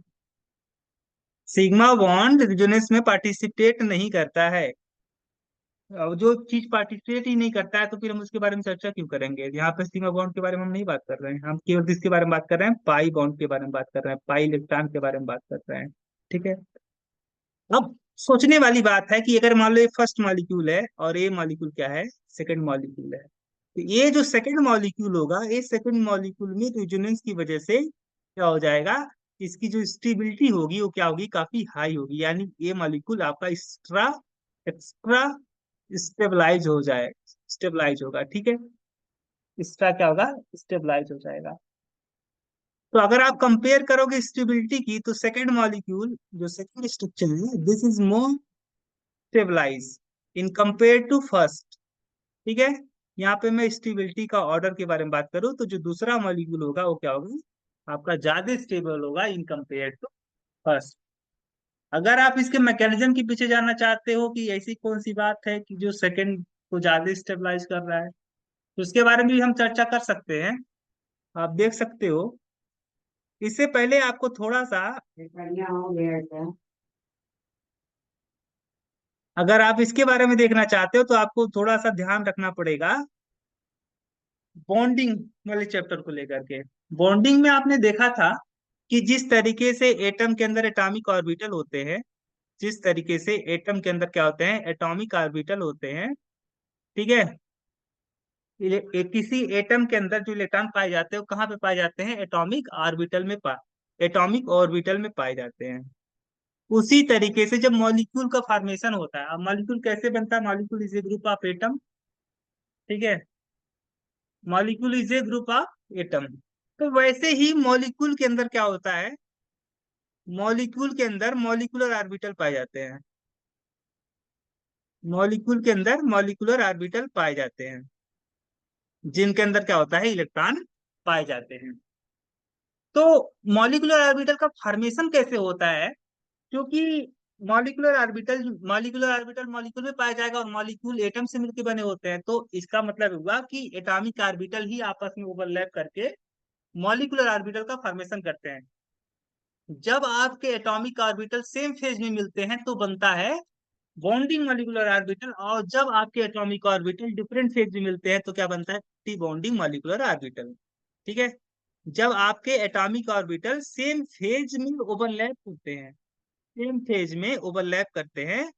सिग्मा बॉन्ड रेजोनेंस में पार्टिसिपेट नहीं करता है, और जो चीज पार्टिसिपेट ही नहीं करता है तो फिर हम उसके बारे में चर्चा क्यों करेंगे। यहाँ पे सिग्मा बॉन्ड के बारे में हम नहीं बात कर रहे हैं, हम केवल किसके बारे में बात कर रहे हैं, पाई बॉन्ड के बारे में बात कर रहे हैं, पाई इलेक्ट्रॉन के बारे में बात कर रहे हैं, ठीक है। अब सोचने वाली बात है कि अगर मान लो ये फर्स्ट मॉलिक्यूल है और ये मॉलिक्यूल क्या है, सेकंड मॉलिक्यूल है, तो ये जो सेकंड मॉलिक्यूल होगा, ये सेकंड मॉलिक्यूल में रेजोनेंस की वजह से क्या हो जाएगा, इसकी जो स्टेबिलिटी होगी वो क्या होगी, काफी हाई होगी, यानी ये मॉलिक्यूल आपका एक्स्ट्रा एक्स्ट्रा स्टेबलाइज हो जाए, स्टेबलाइज होगा, ठीक है। एक्स्ट्रा क्या होगा, स्टेबलाइज हो जाएगा। तो अगर आप कंपेयर करोगे स्टेबिलिटी की, तो सेकंड मॉलिक्यूल जो सेकंड स्ट्रक्चर है, this is more stabilize in compare to first, ठीक है। यहाँ पे मैं स्टेबिलिटी का ऑर्डर के बारे में बात करूँ, तो जो दूसरा मॉलिक्यूल होगा वो क्या होगा, आपका ज्यादा स्टेबल होगा इन कंपेयर टू फर्स्ट। अगर आप इसके मैकेनिज्म के पीछे जानना चाहते हो कि ऐसी कौन सी बात है कि जो सेकंड को ज्यादा स्टेबलाइज कर रहा है, तो उसके बारे में भी हम चर्चा कर सकते हैं, आप देख सकते हो। इससे पहले आपको थोड़ा सा, अगर आप इसके बारे में देखना चाहते हो तो आपको थोड़ा सा ध्यान रखना पड़ेगा बॉन्डिंग वाले चैप्टर को लेकर के। बॉन्डिंग में आपने देखा था कि जिस तरीके से एटम के अंदर एटॉमिक ऑर्बिटल होते हैं, जिस तरीके से एटम के अंदर क्या होते हैं, एटॉमिक ऑर्बिटल होते हैं, ठीक है। किसी एटम के अंदर जो इलेक्ट्रॉन पाए जाते हैं वो कहाँ पे पाए जाते हैं, एटॉमिक ऑर्बिटल में पाए जाते हैं। उसी तरीके से जब मॉलिक्यूल का फॉर्मेशन होता है, अब मॉलिक्यूल कैसे बनता है, molecule is a group of atom, ठीक है। Molecule is a group of atom. तो वैसे ही मॉलिक्यूल के अंदर क्या होता है, मॉलिक्यूल के अंदर मॉलिक्यूलर ऑर्बिटल पाए जाते हैं। मॉलिक्यूल के अंदर मॉलिक्यूलर ऑर्बिटल पाए जाते हैं, जिनके अंदर क्या होता है, इलेक्ट्रॉन पाए जाते हैं। तो मॉलिक्यूलर ऑर्बिटल का फॉर्मेशन कैसे होता है, क्योंकि मॉलिक्यूलर ऑर्बिटल मॉलिक्यूल में पाया जाएगा और मॉलिक्यूल एटम से मिलकर बने होते हैं, तो इसका मतलब हुआ कि एटॉमिक ऑर्बिटल ही आपस में ओवरलैप करके मॉलिक्यूलर ऑर्बिटल का फॉर्मेशन करते हैं। जब आपके एटॉमिक ऑर्बिटल सेम फेज में मिलते हैं तो बनता है बॉन्डिंग मॉलिक्यूलर ऑर्बिटल, और जब आपके एटॉमिक ऑर्बिटल डिफरेंट फेज में मिलते हैं तो क्या बनता है, टी बॉन्डिंग मॉलिक्यूलर ऑर्बिटल। ठीक है। जब आपके एटॉमिक ऑर्बिटल सेम फेज में ओवरलैप करते हैं, सेम फेज में ओवरलैप करते हैं,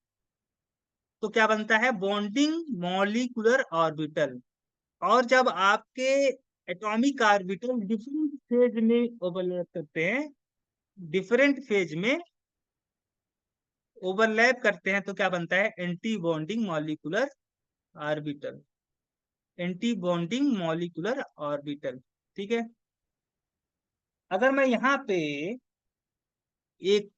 तो क्या बनता है, बॉन्डिंग मॉलिक्यूलर ऑर्बिटल। और जब आपके एटॉमिक ऑर्बिटल डिफरेंट फेज में ओवरलैप करते हैं, डिफरेंट फेज में ओवरलैप करते हैं, तो क्या बनता है, anti bonding molecular orbital. Anti bonding molecular orbital. ठीक है। अगर मैं यहाँ पे एक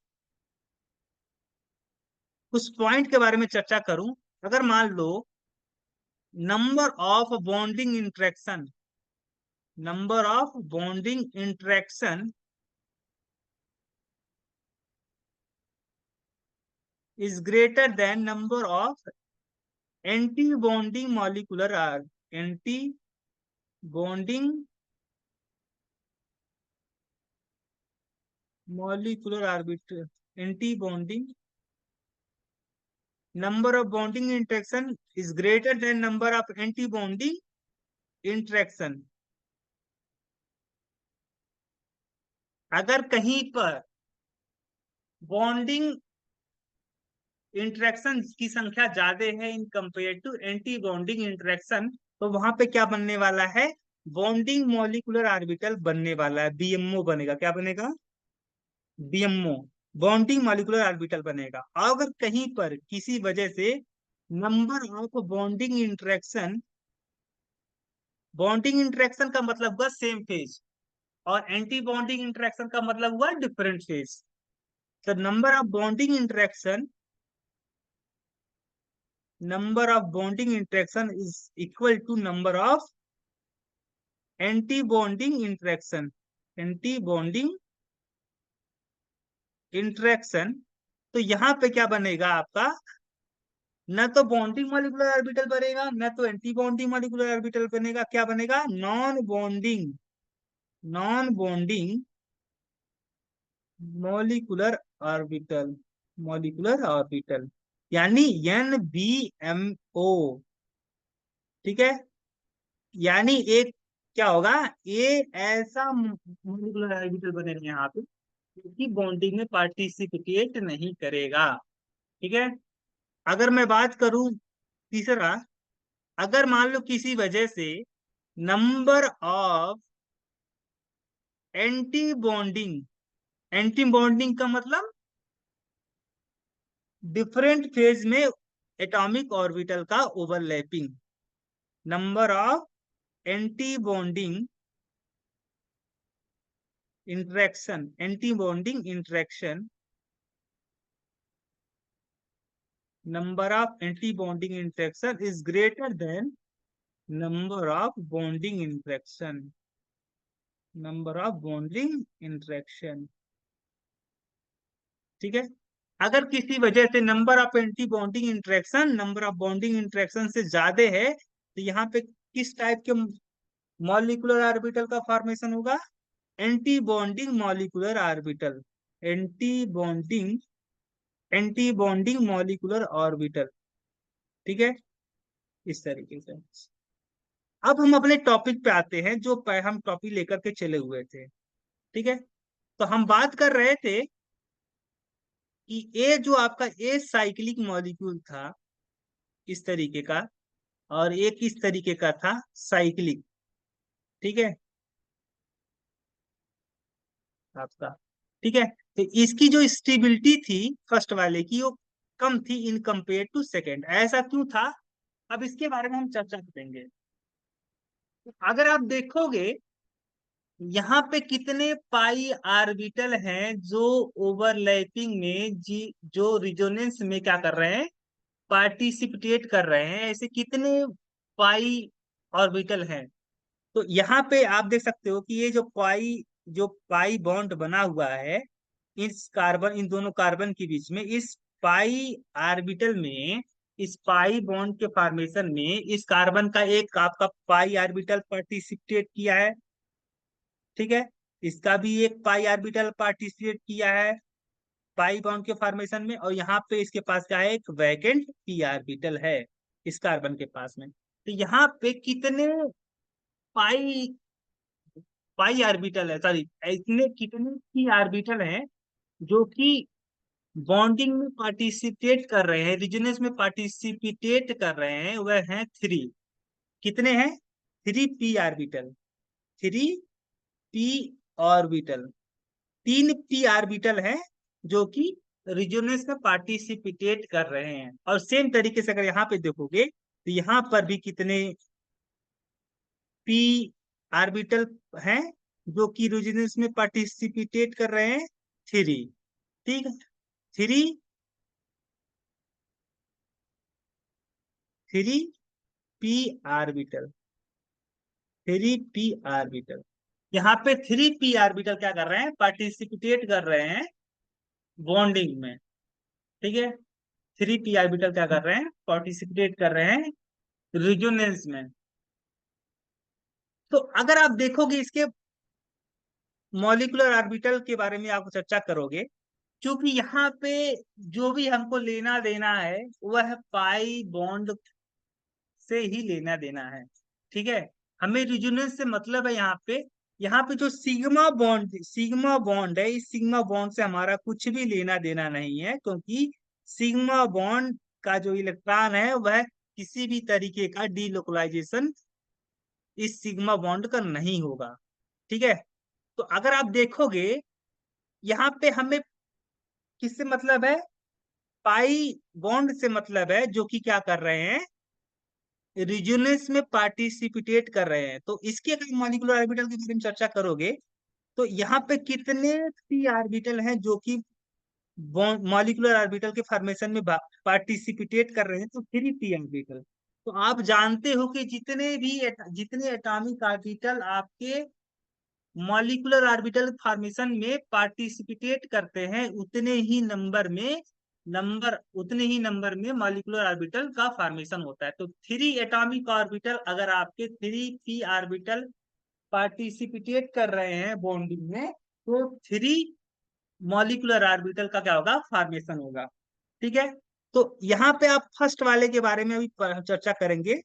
कुछ पॉइंट के बारे में चर्चा करूं, अगर मान लो number of bonding interaction, number of bonding interaction is greater than number of anti-bonding molecular anti-bonding molecular orbital, anti-bonding number of bonding interaction is greater than number of anti-bonding interaction। अगर कहीं पर बॉन्डिंग इंटरेक्शन की संख्या ज्यादा है in compare to anti bonding interaction, तो वहां पे क्या बनने वाला है, बॉन्डिंग मॉलिक्यूलर ऑर्बिटल बनने वाला है, बीएमओ बनेगा। क्या बनेगा, बीएमओ, बॉन्डिंग मॉलिक्यूलर ऑर्बिटल बनेगा। अगर कहीं पर किसी वजह से number of bonding interaction, bonding interaction का मतलब हुआ सेम फेज, और एंटी बॉन्डिंग इंटरेक्शन का मतलब हुआ डिफरेंट फेज। तो number of bonding interaction is equal to number of anti bonding interaction, anti bonding interaction. तो यहाँ पे क्या बनेगा आपका, न तो बॉन्डिंग मॉलिक्यूलर ऑर्बिटल बनेगा, न तो एंटी बॉन्डिंग मॉलिक्यूलर ऑर्बिटल बनेगा। क्या बनेगा, non bonding molecular orbital, molecular orbital, यानी NBMO। ठीक है। यानी एक क्या होगा, ये ऐसा मॉलिक्यूलर ऑर्बिटल बनेगा यहाँ पे क्योंकि बॉन्डिंग में पार्टिसिपेट नहीं करेगा। ठीक है। अगर मैं बात करूं तीसरा, अगर मान लो किसी वजह से number of anti bonding, anti bonding का मतलब डिफरेंट फेज में एटॉमिक ऑर्बिटल का overlapping, number of anti bonding interaction, anti bonding interaction, number of anti-bonding interaction is greater than number of bonding interaction, number of bonding interaction। ठीक है। अगर किसी वजह से number of anti bonding interaction number of bonding interaction से ज्यादा है, तो यहाँ पे किस टाइप के मॉलिक्यूलर ऑर्बिटल का फॉर्मेशन होगा, anti bonding molecular orbital, anti bonding, anti bonding molecular orbital. ठीक है। इस तरीके से अब हम अपने टॉपिक पे आते हैं, जो हम टॉपिक लेकर के चले हुए थे। ठीक है। तो हम बात कर रहे थे कि ए जो आपका ए साइक्लिक मॉलिक्यूल था इस तरीके का, और एक इस तरीके का था साइक्लिक। ठीक है आपका। ठीक है। तो इसकी जो स्टेबिलिटी थी फर्स्ट वाले की, वो कम थी इन कंपेयर टू सेकेंड। ऐसा क्यों था, अब इसके बारे में हम चर्चा करेंगे। अगर आप देखोगे यहाँ पे कितने पाई आर्बिटल हैं जो ओवरलैपिंग में जी जो रिजोनेंस में क्या कर रहे हैं, पार्टिसिपेट कर रहे हैं, ऐसे कितने पाई ऑर्बिटल हैं। तो यहाँ पे आप देख सकते हो कि ये जो पाई बॉन्ड बना हुआ है इस कार्बन, इन दोनों कार्बन के बीच में, इस पाई आर्बिटल में, इस पाई बॉन्ड के फॉर्मेशन में इस कार्बन का एक आपका पाई आर्बिटल पार्टिसिपेट किया है, ठीक है। इसका भी एक पाई आर्बिटल पार्टिसिपेट किया है पाई बॉन्ड के फॉर्मेशन में, और यहाँ पे इसके पास क्या है, एक वैकेंट पी आर्बिटल है इस कार्बन के पास में। तो यहाँ पे कितने पाई पाई आर्बिटल है, सॉरी, इतने कितने पी आर्बिटल हैं जो कि बॉन्डिंग में पार्टिसिपेट कर रहे हैं, रिजोनेंस में पार्टिसिपेट कर रहे हैं, वह हैं थ्री। कितने हैं? Three P orbital, three P orbital, तीन पी आर्बिटल हैं जो कि रिजोनेंस में पार्टिसिपेट कर रहे हैं। और सेम तरीके से अगर यहाँ पे देखोगे तो यहाँ पर भी कितने पी आर्बिटल हैं जो कि रिजोनेंस में पार्टिसिपेट कर रहे हैं, थ्री। ठीक है, three, three P orbital, three P orbital. यहाँ पे थ्री पी आर्बिटल क्या कर रहे हैं, पार्टिसिपेट कर रहे हैं बॉन्डिंग में, ठीक है। थ्री पी आर्बिटल क्या कर रहे हैं, पार्टिसिपेट कर रहे हैं रिजोनेंस में। तो अगर आप देखोगे इसके मॉलिक्यूलर ऑर्बिटल के बारे में आप चर्चा करोगे, क्योंकि यहाँ पे जो भी हमको लेना देना है वह पाई बॉन्ड से ही लेना देना है, ठीक है। हमें रिजोनेंस से मतलब है यहाँ पे जो सिग्मा बॉन्ड है, इस सिग्मा बॉन्ड से हमारा कुछ भी लेना देना नहीं है, क्योंकि सिग्मा बॉन्ड का जो इलेक्ट्रॉन है वह किसी भी तरीके का डीलोकलाइजेशन इस सिग्मा बॉन्ड का नहीं होगा, ठीक है। तो अगर आप देखोगे यहाँ पे हमें किससे मतलब है, पाई बॉन्ड से मतलब है, जो कि क्या कर रहे हैं, रिजोनेंस में पार्टिसिपेट कर रहे हैं। तो इसके अगर मॉलिक्यूलर ऑर्बिटल के बारे में चर्चा करोगे तो यहाँ पे कितने पी ऑर्बिटल हैं जो कि मॉलिक्यूलर ऑर्बिटल के फॉर्मेशन में पार्टिसिपेट कर रहे हैं, तो थ्री पी ऑर्बिटल। तो आप जानते हो कि जितने एटॉमिक ऑर्बिटल आपके मॉलिक्यूलर ऑर्बिटल फॉर्मेशन में पार्टिसिपेट करते हैं, उतने ही नंबर में मॉलिक्यूलर ऑर्बिटल का फॉर्मेशन होता है। तो थ्री एटॉमिक ऑर्बिटल अगर आपके थ्री पी ऑर्बिटल पार्टिसिपेट कर रहे हैं बॉन्डिंग में, तो थ्री मॉलिक्यूलर ऑर्बिटल का क्या होगा, फॉर्मेशन होगा, ठीक है। तो यहाँ पे आप फर्स्ट वाले के बारे में अभी चर्चा करेंगे।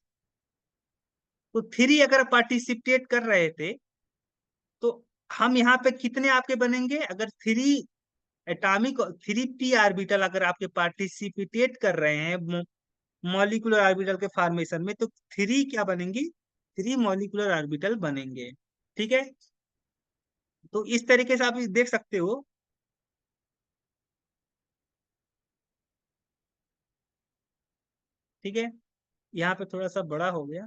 तो थ्री अगर पार्टिसिपेट कर रहे थे तो हम यहाँ पे कितने आपके बनेंगे, अगर three atomic, three P orbital अगर आपके पार्टिसिपेट कर रहे हैं मॉलिक्यूलर ऑर्बिटल के फॉर्मेशन में, तो थ्री क्या बनेंगी, थ्री मॉलिक्यूलर ऑर्बिटल बनेंगे, ठीक है। तो इस तरीके से आप देख सकते हो, ठीक है। यहाँ पे थोड़ा सा बड़ा हो गया,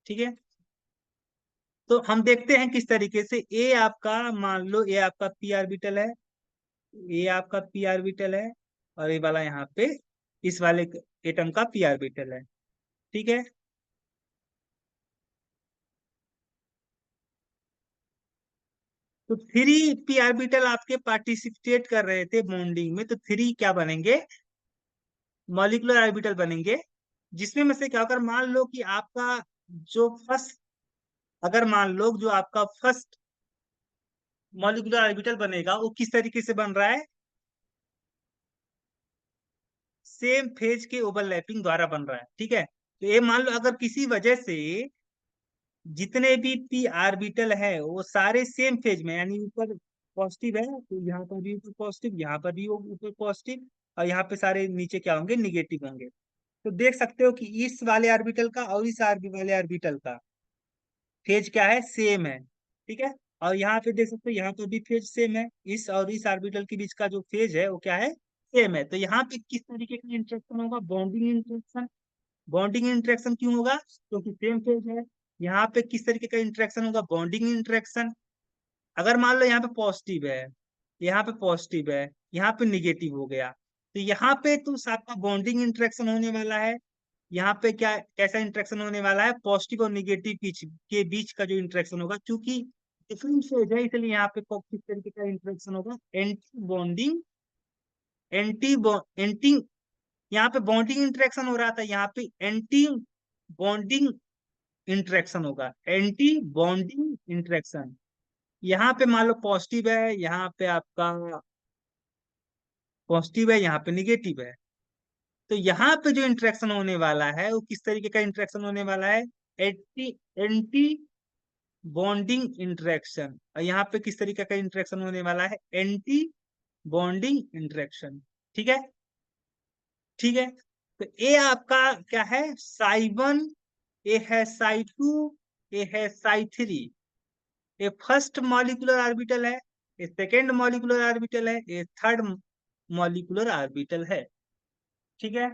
ठीक है। तो हम देखते हैं किस तरीके से, ए आपका, मान लो ए आपका पी ऑर्बिटल है, ये आपका पी ऑर्बिटल है, और ये वाला यहाँ पे इस वाले एटम का पी ऑर्बिटल है, ठीक है। तो थ्री पी ऑर्बिटल आपके पार्टिसिपेट कर रहे थे बॉन्डिंग में, तो थ्री क्या बनेंगे, मॉलिक्यूलर ऑर्बिटल बनेंगे। जिसमें में से क्या होकर, मान लो कि आपका जो फर्स्ट, अगर मान लो जो आपका फर्स्ट मॉलिक्यूलर ऑर्बिटल बनेगा वो किस तरीके से बन रहा है, सेम फेज के ओवरलैपिंग द्वारा बन रहा है, ठीक है। तो ये मान लो अगर किसी वजह से जितने भी पी ऑर्बिटल है वो सारे सेम फेज में, यानी ऊपर पॉजिटिव है तो यहाँ पर भी ऊपर पॉजिटिव, यहाँ पर भी ऊपर पॉजिटिव, और यहाँ पे सारे नीचे क्या होंगे, निगेटिव होंगे। तो देख सकते हो कि इस वाले ऑर्बिटल का और इस आरबी वाले ऑर्बिटल का फेज क्या है, सेम है, ठीक है। और यहाँ पे देख सकते हो यहाँ पे भी फेज सेम है, इस और इस ऑर्बिटल के बीच का जो फेज है वो क्या है, सेम है। तो यहाँ पे किस तरीके का इंटरेक्शन होगा, बॉन्डिंग इंटरेक्शन, बॉन्डिंग इंटरेक्शन क्यों होगा? क्योंकि सेम फेज है। यहाँ पे किस तरीके का इंटरेक्शन होगा? Bonding interaction. अगर मान लो यहाँ पे पॉजिटिव है, यहाँ पे पॉजिटिव है, यहाँ पे निगेटिव हो गया, तो यहाँ पे तो आपका बॉन्डिंग इंटरेक्शन होने वाला है। यहाँ पे क्या कैसा इंटरेक्शन होने वाला है? पॉजिटिव और निगेटिव के बीच का जो इंटरेक्शन होगा, क्योंकि डिफरेंट फेज है, इसलिए यहाँ पे किस तरीके का इंटरेक्शन होगा? एंटी बॉन्डिंग, एंटी, यहाँ पे बॉन्डिंग इंटरेक्शन हो रहा था, यहाँ पे एंटी बॉन्डिंग इंटरेक्शन होगा, एंटी बॉन्डिंग इंटरेक्शन। यहाँ पे मान लो पॉजिटिव है, यहाँ पे आपका पॉजिटिव है, यहाँ पे निगेटिव है, तो यहाँ पे जो इंटरेक्शन होने वाला है वो किस तरीके का इंटरेक्शन होने वाला है? Anti anti bonding interaction. और यहाँ पे किस तरीके का इंटरेक्शन होने वाला है? Anti bonding interaction. ठीक है, ठीक है। तो ए आपका क्या है? साई 1, ए है साई 2, ए है साई 3। ये फर्स्ट मॉलिक्यूलर ऑर्बिटल है, ये सेकेंड मॉलिक्यूलर ऑर्बिटल है, ये थर्ड मॉलिक्यूलर ऑर्बिटल है। ठीक है,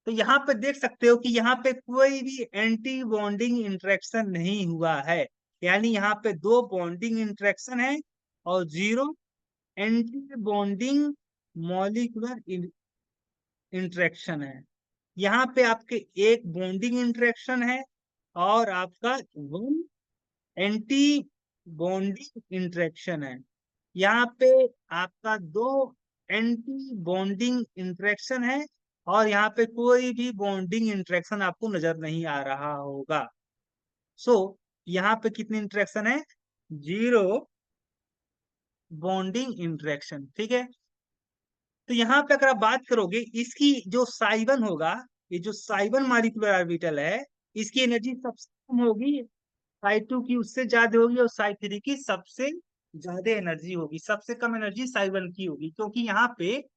तो यहाँ पे देख सकते हो कि यहाँ पे कोई भी एंटी बॉन्डिंग इंटरेक्शन नहीं हुआ है, यानी यहाँ पे दो बॉन्डिंग इंटरेक्शन है और zero anti bonding molecular interaction है। यहाँ पे आपके एक बॉन्डिंग इंटरेक्शन है और आपका वन एंटी बॉन्डिंग इंटरेक्शन है। यहाँ पे आपका दो एंटी बॉन्डिंग इंटरेक्शन है और यहाँ पे कोई भी बॉन्डिंग इंटरेक्शन आपको नजर नहीं आ रहा होगा। सो यहाँ पे कितने इंटरेक्शन है? Zero bonding interaction. ठीक है, तो यहाँ पे अगर आप बात करोगे इसकी जो साइबन होगा, ये जो साइबन मॉलिक्यूलर ऑर्बिटल है, इसकी एनर्जी सबसे कम होगी, साई 2 की उससे ज्यादा होगी और साई 3 की सबसे ज्यादा एनर्जी होगी। सबसे कम एनर्जी साई 1 की होगी, क्योंकि यहाँ पे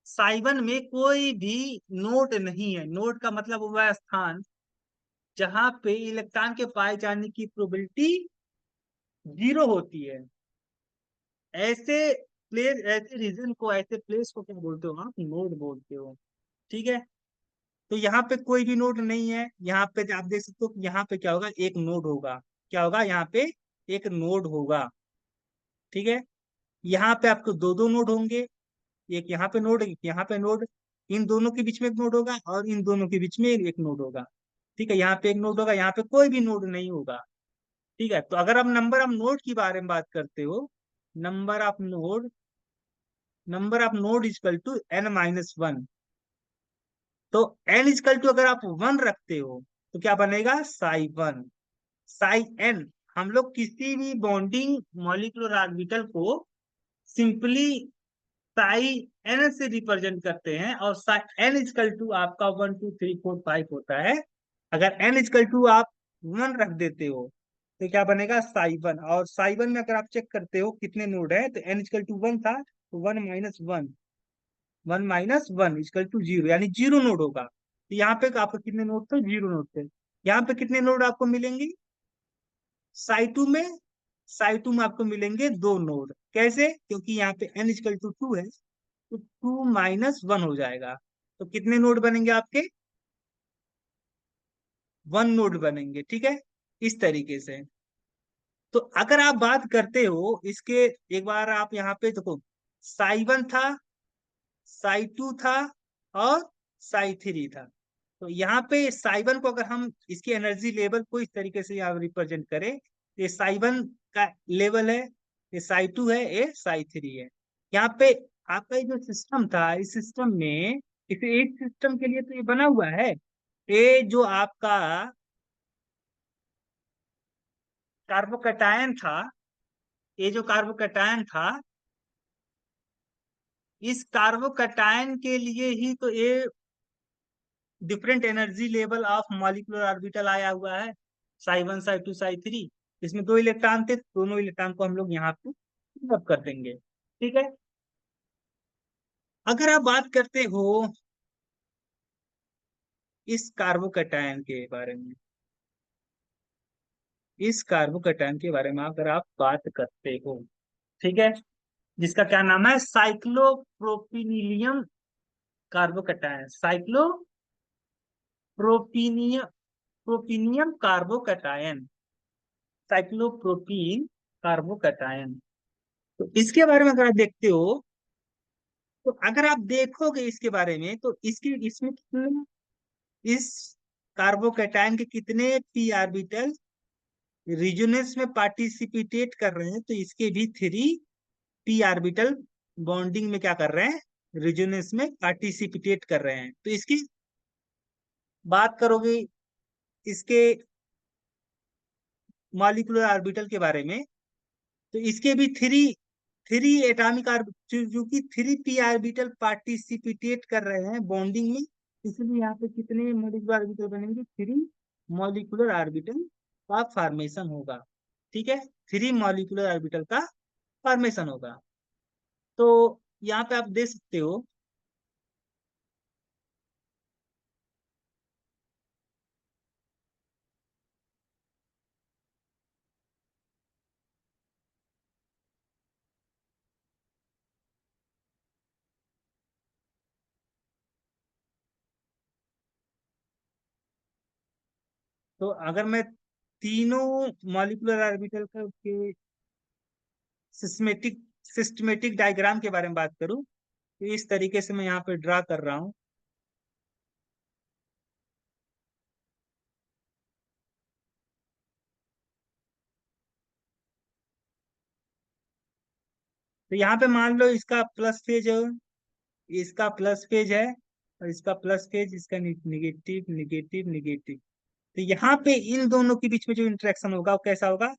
साई 1 में कोई भी नोड नहीं है। नोड का मतलब वह स्थान जहां पे इलेक्ट्रॉन के पाए जाने की प्रोबेबिलिटी जीरो होती है। ऐसे प्लेस, ऐसे रीजन को, ऐसे प्लेस को क्या बोलते हो आप? नोड बोलते हो। ठीक है, तो यहाँ पे कोई भी नोड नहीं है। यहाँ पे आप देख सकते हो कि यहाँ पे क्या होगा? एक नोड होगा। क्या होगा? यहाँ पे एक नोड होगा। ठीक है, यहाँ पे आपको दो दो नोड होंगे, एक यहाँ पे नोड, एक यहाँ पे नोड। इन दोनों के बीच में एक नोड होगा और इन दोनों के बीच में एक नोड होगा। ठीक है, यहाँ पे एक नोड होगा, यहाँ पे कोई भी नोड नहीं होगा। ठीक है, तो अगर आप नंबर ऑफ नोड की बारे में बात करते हो, number of node, number of node is equal to n-1। तो n इजकल टू अगर आप 1 रखते हो तो क्या बनेगा? साई 1, साई n। हम लोग किसी भी बॉन्डिंग मॉलिक्यूलर ऑर्बिटल को सिंपली साई n से रिप्रेजेंट करते हैं, और साई n इजकल टू आपका 1 2 3 4 5 होता है। अगर n इजकल टू आप 1 रख देते हो तो क्या बनेगा? साई 1। और साई 1 में अगर आप चेक करते हो कितने नोड है, तो n इजकल टू 1 था, तो 1 - 1, 1 - 1 इजकल टू 0, यानी 0 नोड होगा। तो यहाँ पे आपको कितने नोड थे? 0 नोड थे। यहाँ पे कितने नोड आपको मिलेंगे? साई 2 में आपको मिलेंगे 2 नोड। कैसे? क्योंकि यहाँ पे n इजकल टू 2 है, तो 2 - 1 हो जाएगा। तो कितने नोड बनेंगे आपके? 1 नोड बनेंगे। ठीक है, इस तरीके से। तो अगर आप बात करते हो इसके, एक बार आप यहाँ पे देखो, साई 1 था, साई 2 था और साई 3 था। तो यहाँ पे साई 1 को अगर हम इसकी एनर्जी लेवल को इस तरीके से यहाँ रिप्रेजेंट करें, ये साई 1 का लेवल है, ये साई 2 है, ये साई 3 है। यहाँ पे आपका ये जो सिस्टम था, इस सिस्टम में, इस एक सिस्टम के लिए तो ये बना हुआ है। ये जो आपका कार्बोकैटायन था, ये जो कार्बोकैटायन था, इस कार्बोकैटायन के लिए ही तो ये different energy level of molecular orbital आया हुआ है, साई 1 साई 2 साई 3। इसमें दो इलेक्ट्रॉन थे, दोनों इलेक्ट्रॉन को हम लोग यहाँ पे फिल कर देंगे। ठीक है, अगर आप बात करते हो इस कार्बोकैटायन के बारे में, इस कार्बोकैटायन के बारे में अगर आप बात करते हो, ठीक है, जिसका क्या नाम है? Cyclopropenylium carbocation, cyclopropenium propenium carbocation, cyclopropene carbocation. तो इसके बारे में अगर आप देखते हो, तो अगर आप देखोगे इसके बारे में, तो इसकी इसमें कितने, इस कार्बोकैटायन के कितने पी ऑर्बिटल रिजोनेंस में पार्टिसिपेट कर रहे हैं, तो इसके भी 3 p ऑर्बिटल बॉन्डिंग में क्या कर रहे हैं, रिजोनेंस में पार्टिसिपेट कर रहे हैं। तो इसकी बात करोगे, इसके मॉलिक्यूलर ऑर्बिटल के बारे में, तो इसके भी थ्री थ्री एटॉमिक ऑर्बिटल, जो कि 3 p ऑर्बिटल पार्टिसिपेट कर रहे हैं बॉन्डिंग में, इसलिए यहाँ पे कितने मॉलिक्यूलर ऑर्बिटल बनेंगे, 3 मॉलिक्यूलर ऑर्बिटल का फॉर्मेशन होगा। ठीक है, 3 मॉलिक्यूलर ऑर्बिटल का फॉर्मेशन होगा। तो यहाँ पे आप देख सकते हो, तो अगर मैं तीनों मॉलिक्यूलर ऑर्बिटल का के सिस्टमेटिक सिस्टमेटिक डायग्राम के बारे में बात करूं, तो इस तरीके से मैं यहाँ पे ड्रा कर रहा हूँ। तो यहाँ पे मान लो इसका प्लस फेज है, इसका प्लस फेज है, और इसका प्लस फेज, इसका निगेटिव निगेटिव निगेटिव। तो यहाँ पे इन दोनों के बीच में जो इंटरेक्शन होगा वो कैसा होगा,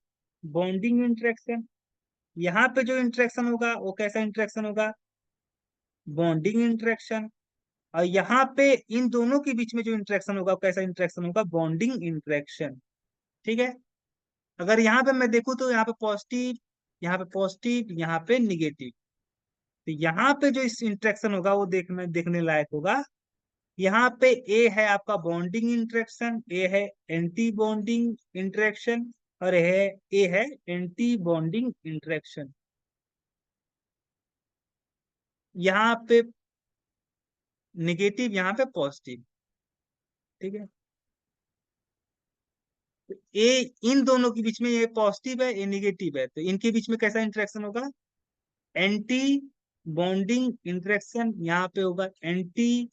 बॉन्डिंग इंटरेक्शन। यहाँ पे जो इंटरेक्शन होगा वो कैसा इंटरेक्शन होगा, बॉन्डिंग इंटरेक्शन। और यहाँ पे इन दोनों के बीच में जो इंटरेक्शन होगा वो कैसा इंटरेक्शन होगा, बॉन्डिंग इंटरेक्शन। ठीक है, अगर यहाँ पे मैं देखूँ तो यहाँ पे पॉजिटिव, यहाँ पे पॉजिटिव, यहाँ पे निगेटिव। तो यहाँ पे जो इस इंटरेक्शन होगा वो देखने लायक होगा। यहाँ पे ए है आपका बॉन्डिंग इंटरेक्शन, ए है एंटी बॉन्डिंग इंटरेक्शन, और ए है एंटी बॉन्डिंग इंटरेक्शन। यहाँ पे निगेटिव, यहाँ पे पॉजिटिव। ठीक है, तो ए, इन दोनों के बीच में ये पॉजिटिव है, ये निगेटिव है, तो इनके बीच में कैसा इंटरेक्शन होगा, एंटी बॉन्डिंग इंटरेक्शन। यहाँ पे होगा एंटी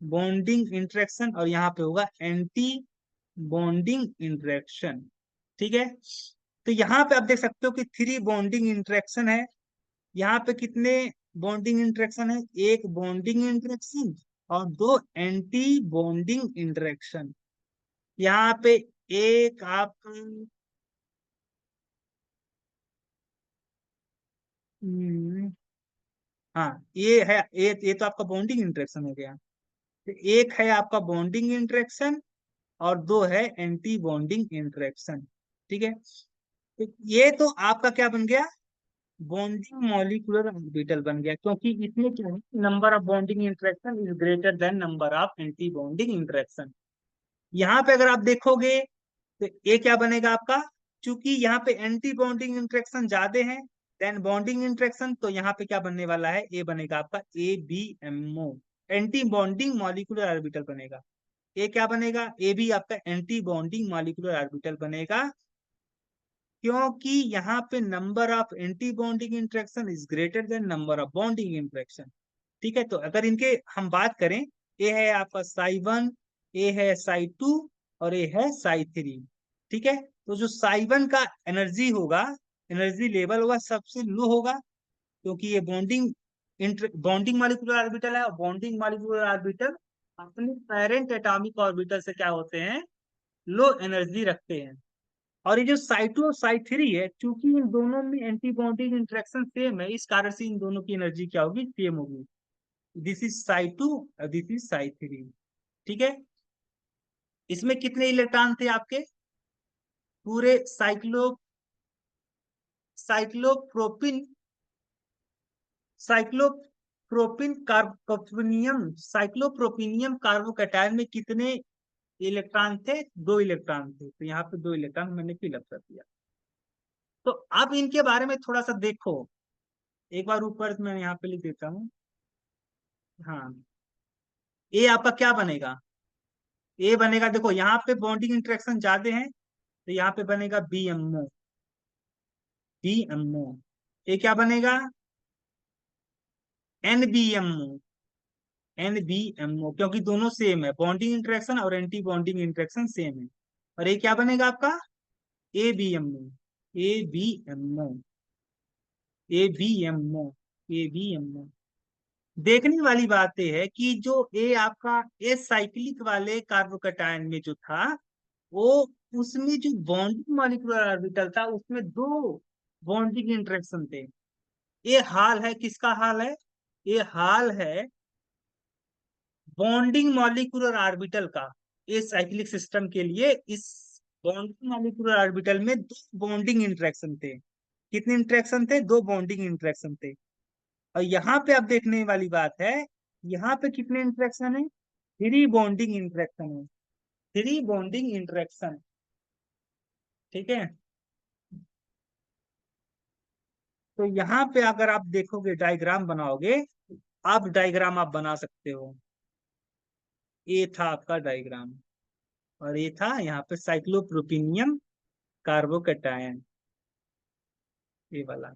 बॉन्डिंग इंटरेक्शन, और यहाँ पे होगा एंटी बॉन्डिंग इंटरेक्शन। ठीक है, तो यहाँ पे आप देख सकते हो कि 3 बॉन्डिंग इंटरेक्शन है। यहाँ पे कितने बॉन्डिंग इंटरेक्शन है, एक बॉन्डिंग इंटरेक्शन और 2 एंटी बॉन्डिंग इंटरेक्शन। यहाँ पे एक आपका, हम्म, हाँ ये तो आपका बॉन्डिंग इंटरेक्शन हो गया। तो एक है आपका बॉन्डिंग इंटरेक्शन और 2 है एंटी बॉन्डिंग इंटरेक्शन। ठीक है, तो ये तो आपका क्या बन गया, बॉन्डिंग मॉलिक्यूलर ऑर्बिटल बन गया, क्योंकि इसमें क्या है, number of bonding interaction is greater than number of anti bonding interaction. यहाँ पे अगर आप देखोगे, तो ये क्या बनेगा आपका, चूंकि यहाँ पे एंटी बॉन्डिंग इंटरेक्शन ज्यादा है देन बॉन्डिंग इंटरेक्शन, तो यहाँ पे क्या बनने वाला है, ए बनेगा आपका ABMO, anti bonding molecular orbital बनेगा। ये क्या बनेगा, ए भी आपका एंटी बॉन्डिंग मॉलिक्यूलर ऑर्बिटल बनेगा, क्योंकि यहाँ पे number of anti bonding interaction is greater than number of bonding interaction. ठीक है, तो अगर इनके हम बात करें, ए है आपका साई 1, ए है साई 2, और ए है साई 3। ठीक है, तो जो साई 1 का एनर्जी होगा, एनर्जी लेवल होगा सबसे लो होगा, क्योंकि ये बॉन्डिंग मॉलिक्यूलर ऑर्बिटल है, और बॉन्डिंग मॉलिक्यूलर ऑर्बिटल अपने पेरेंट एटॉमिक ऑर्बिटल से क्या होते हैं, लो एनर्जी रखते हैं। और ये जो साई 2 और साई 3 है, चूंकि इन दोनों में एंटी बॉन्डिंग इंटरेक्शन सेम है, इस कारण से इन दोनों की एनर्जी क्या होगी, सेम होगी। This is Sai 2, this is Sai 3। ठीक है, इसमें कितने इलेक्ट्रॉन थे आपके, पूरे साइक्लोप्रोपिन साइक्लोप्रोपिनियम कार्बोकैटायन में कितने इलेक्ट्रॉन थे, 2 इलेक्ट्रॉन थे, तो यहाँ पे 2 इलेक्ट्रॉन मैंने फिलअप कर दिया। तो अब इनके बारे में थोड़ा सा देखो, एक बार ऊपर मैं यहाँ पे लिख देता हूँ। हाँ, ये आपका क्या बनेगा, ए बनेगा, देखो यहाँ पे बॉन्डिंग इंटरेक्शन ज्यादा है, तो यहाँ पे बनेगा बी एमओ। B MO. ए क्या बनेगा? N B MO. N B MO, क्योंकि दोनों सेम है, बॉन्डिंग इंटरेक्शन और एंटी बॉन्डिंग इंटरेक्शन सेम है। और ये क्या बनेगा आपका? A B MO. A B MO. A B MO. A B MO. देखने वाली बात यह है कि जो ए आपका एस साइक्लिक वाले कार्बोकैटायन में जो था, वो उसमें जो बॉन्डिंग मॉलिक्यूलर ऑर्बिटल था उसमें दो बॉन्डिंग इंटरेक्शन थे। ये हाल है, किसका हाल है? ये हाल है बॉन्डिंग मॉलिक्यूलर ऑर्बिटल का। इस साइक्लिक सिस्टम के लिए इस बॉन्डिंग मॉलिक्यूलर ऑर्बिटल में दो बॉन्डिंग इंटरेक्शन थे। कितने इंटरेक्शन थे? दो बॉन्डिंग इंटरेक्शन थे। और यहाँ पे आप देखने वाली बात है, यहाँ पे कितने इंटरेक्शन है? थ्री बॉन्डिंग इंटरेक्शन है। Three bonding interaction. ठीक है। तो यहाँ पे अगर आप देखोगे, डायग्राम बनाओगे, आप डायग्राम आप बना सकते हो। ये था आपका डायग्राम, और ये था यहाँ पे साइक्लोप्रोपिनियम कार्बोकैटायन, ये वाला।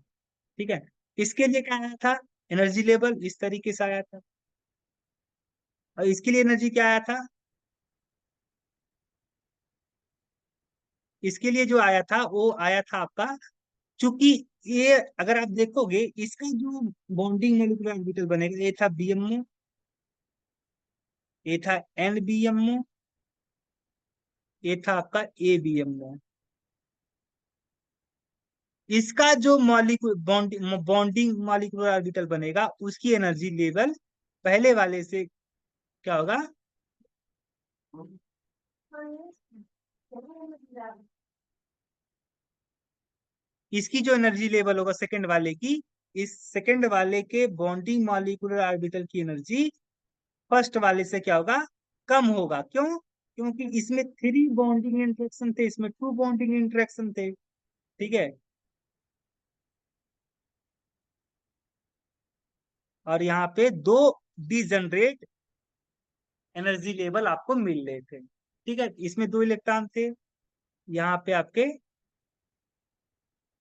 ठीक है। इसके लिए क्या आया था? एनर्जी लेवल इस तरीके से आया था। और इसके लिए एनर्जी क्या आया था? इसके लिए जो आया था वो आया था आपका, चूंकि ये अगर आप देखोगे इसका जो बॉन्डिंग मोलिकुलर ऑर्बिटल बनेगा, ये था बीएमओ, ये था एनबीएमओ, ये था आपका एबीएमओ। इसका जो मॉलिक्यूल बॉन्डिंग मॉलिक्यूलर ऑर्बिटल बनेगा, उसकी एनर्जी लेवल पहले वाले से क्या होगा? इसकी जो एनर्जी लेवल होगा सेकंड वाले की, इस सेकंड वाले के बॉन्डिंग मॉलिक्यूलर ऑर्बिटल की एनर्जी फर्स्ट वाले से क्या होगा? कम होगा। क्यों? क्योंकि इसमें थ्री बॉन्डिंग इंटरेक्शन थे, इसमें टू बॉन्डिंग इंटरेक्शन थे। ठीक है। और यहाँ पे दो डिजनरेट एनर्जी लेवल आपको मिल रहे थे। ठीक है। इसमें दो इलेक्ट्रॉन थे, यहाँ पे आपके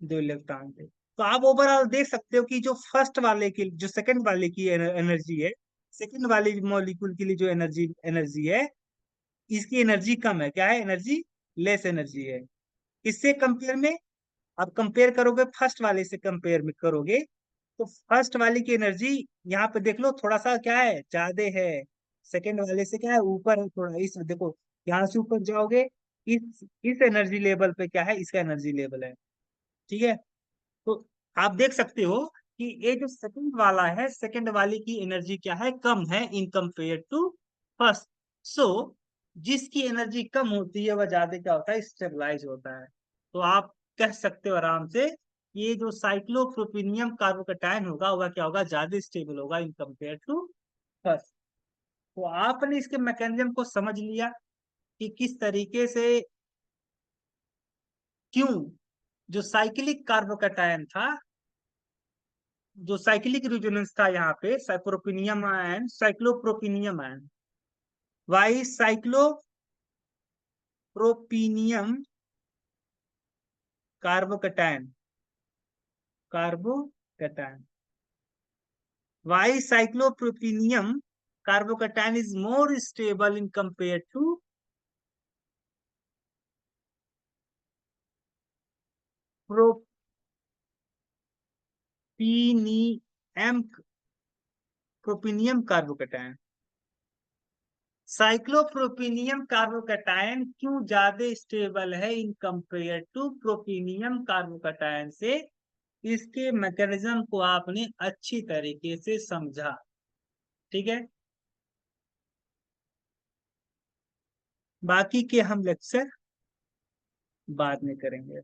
दो इलेक्ट्रॉन थे। तो आप ओवरऑल देख सकते हो कि जो फर्स्ट वाले की, जो सेकंड वाले की एनर्जी है, सेकंड वाले मॉलिक्यूल के लिए जो एनर्जी एनर्जी है, इसकी एनर्जी कम है। क्या है? एनर्जी लेस एनर्जी है। इससे कंपेयर में, आप कंपेयर करोगे फर्स्ट वाले से, कंपेयर में करोगे तो फर्स्ट वाले की एनर्जी यहाँ पे देख लो थोड़ा सा क्या है, ज्यादा है। सेकंड वाले से क्या है, ऊपर है थोड़ा। इस देखो, यहाँ से ऊपर जाओगे, इस एनर्जी लेवल पे क्या है, इसका एनर्जी लेवल है। ठीक है। तो आप देख सकते हो कि ये जो सेकंड वाला है, सेकंड वाले की एनर्जी क्या है, कम है इन कंपेयर टू फर्स्ट। सो जिसकी एनर्जी कम होती है वह ज्यादा क्या होता है, स्टेबलाइज होता है। तो आप कह सकते हो आराम से, ये जो साइक्लोप्रोपिनियम कार्बोकैटायन होगा वह क्या होगा, ज्यादा स्टेबल होगा इन कंपेयर टू फर्स्ट। तो आपने इसके मैकेनिज्म को समझ लिया कि किस तरीके से, क्यों जो साइक्लिक कार्बोकैटायन था, जो साइक्लिक रेजोनेंस था यहाँ पे, propenium ion, cyclopropenium ion. Why cyclopropenium carbocation, carbocation, why cyclopropenium carbocation is more stable in compare to propenium, propenium carbocation. Cyclopropenium carbocation क्यों ज्यादा स्टेबल है in compare to propenium carbocation से? इसके मैकेनिज्म को आपने अच्छी तरीके से समझा। ठीक है। बाकी के हम लेक्चर बाद में करेंगे।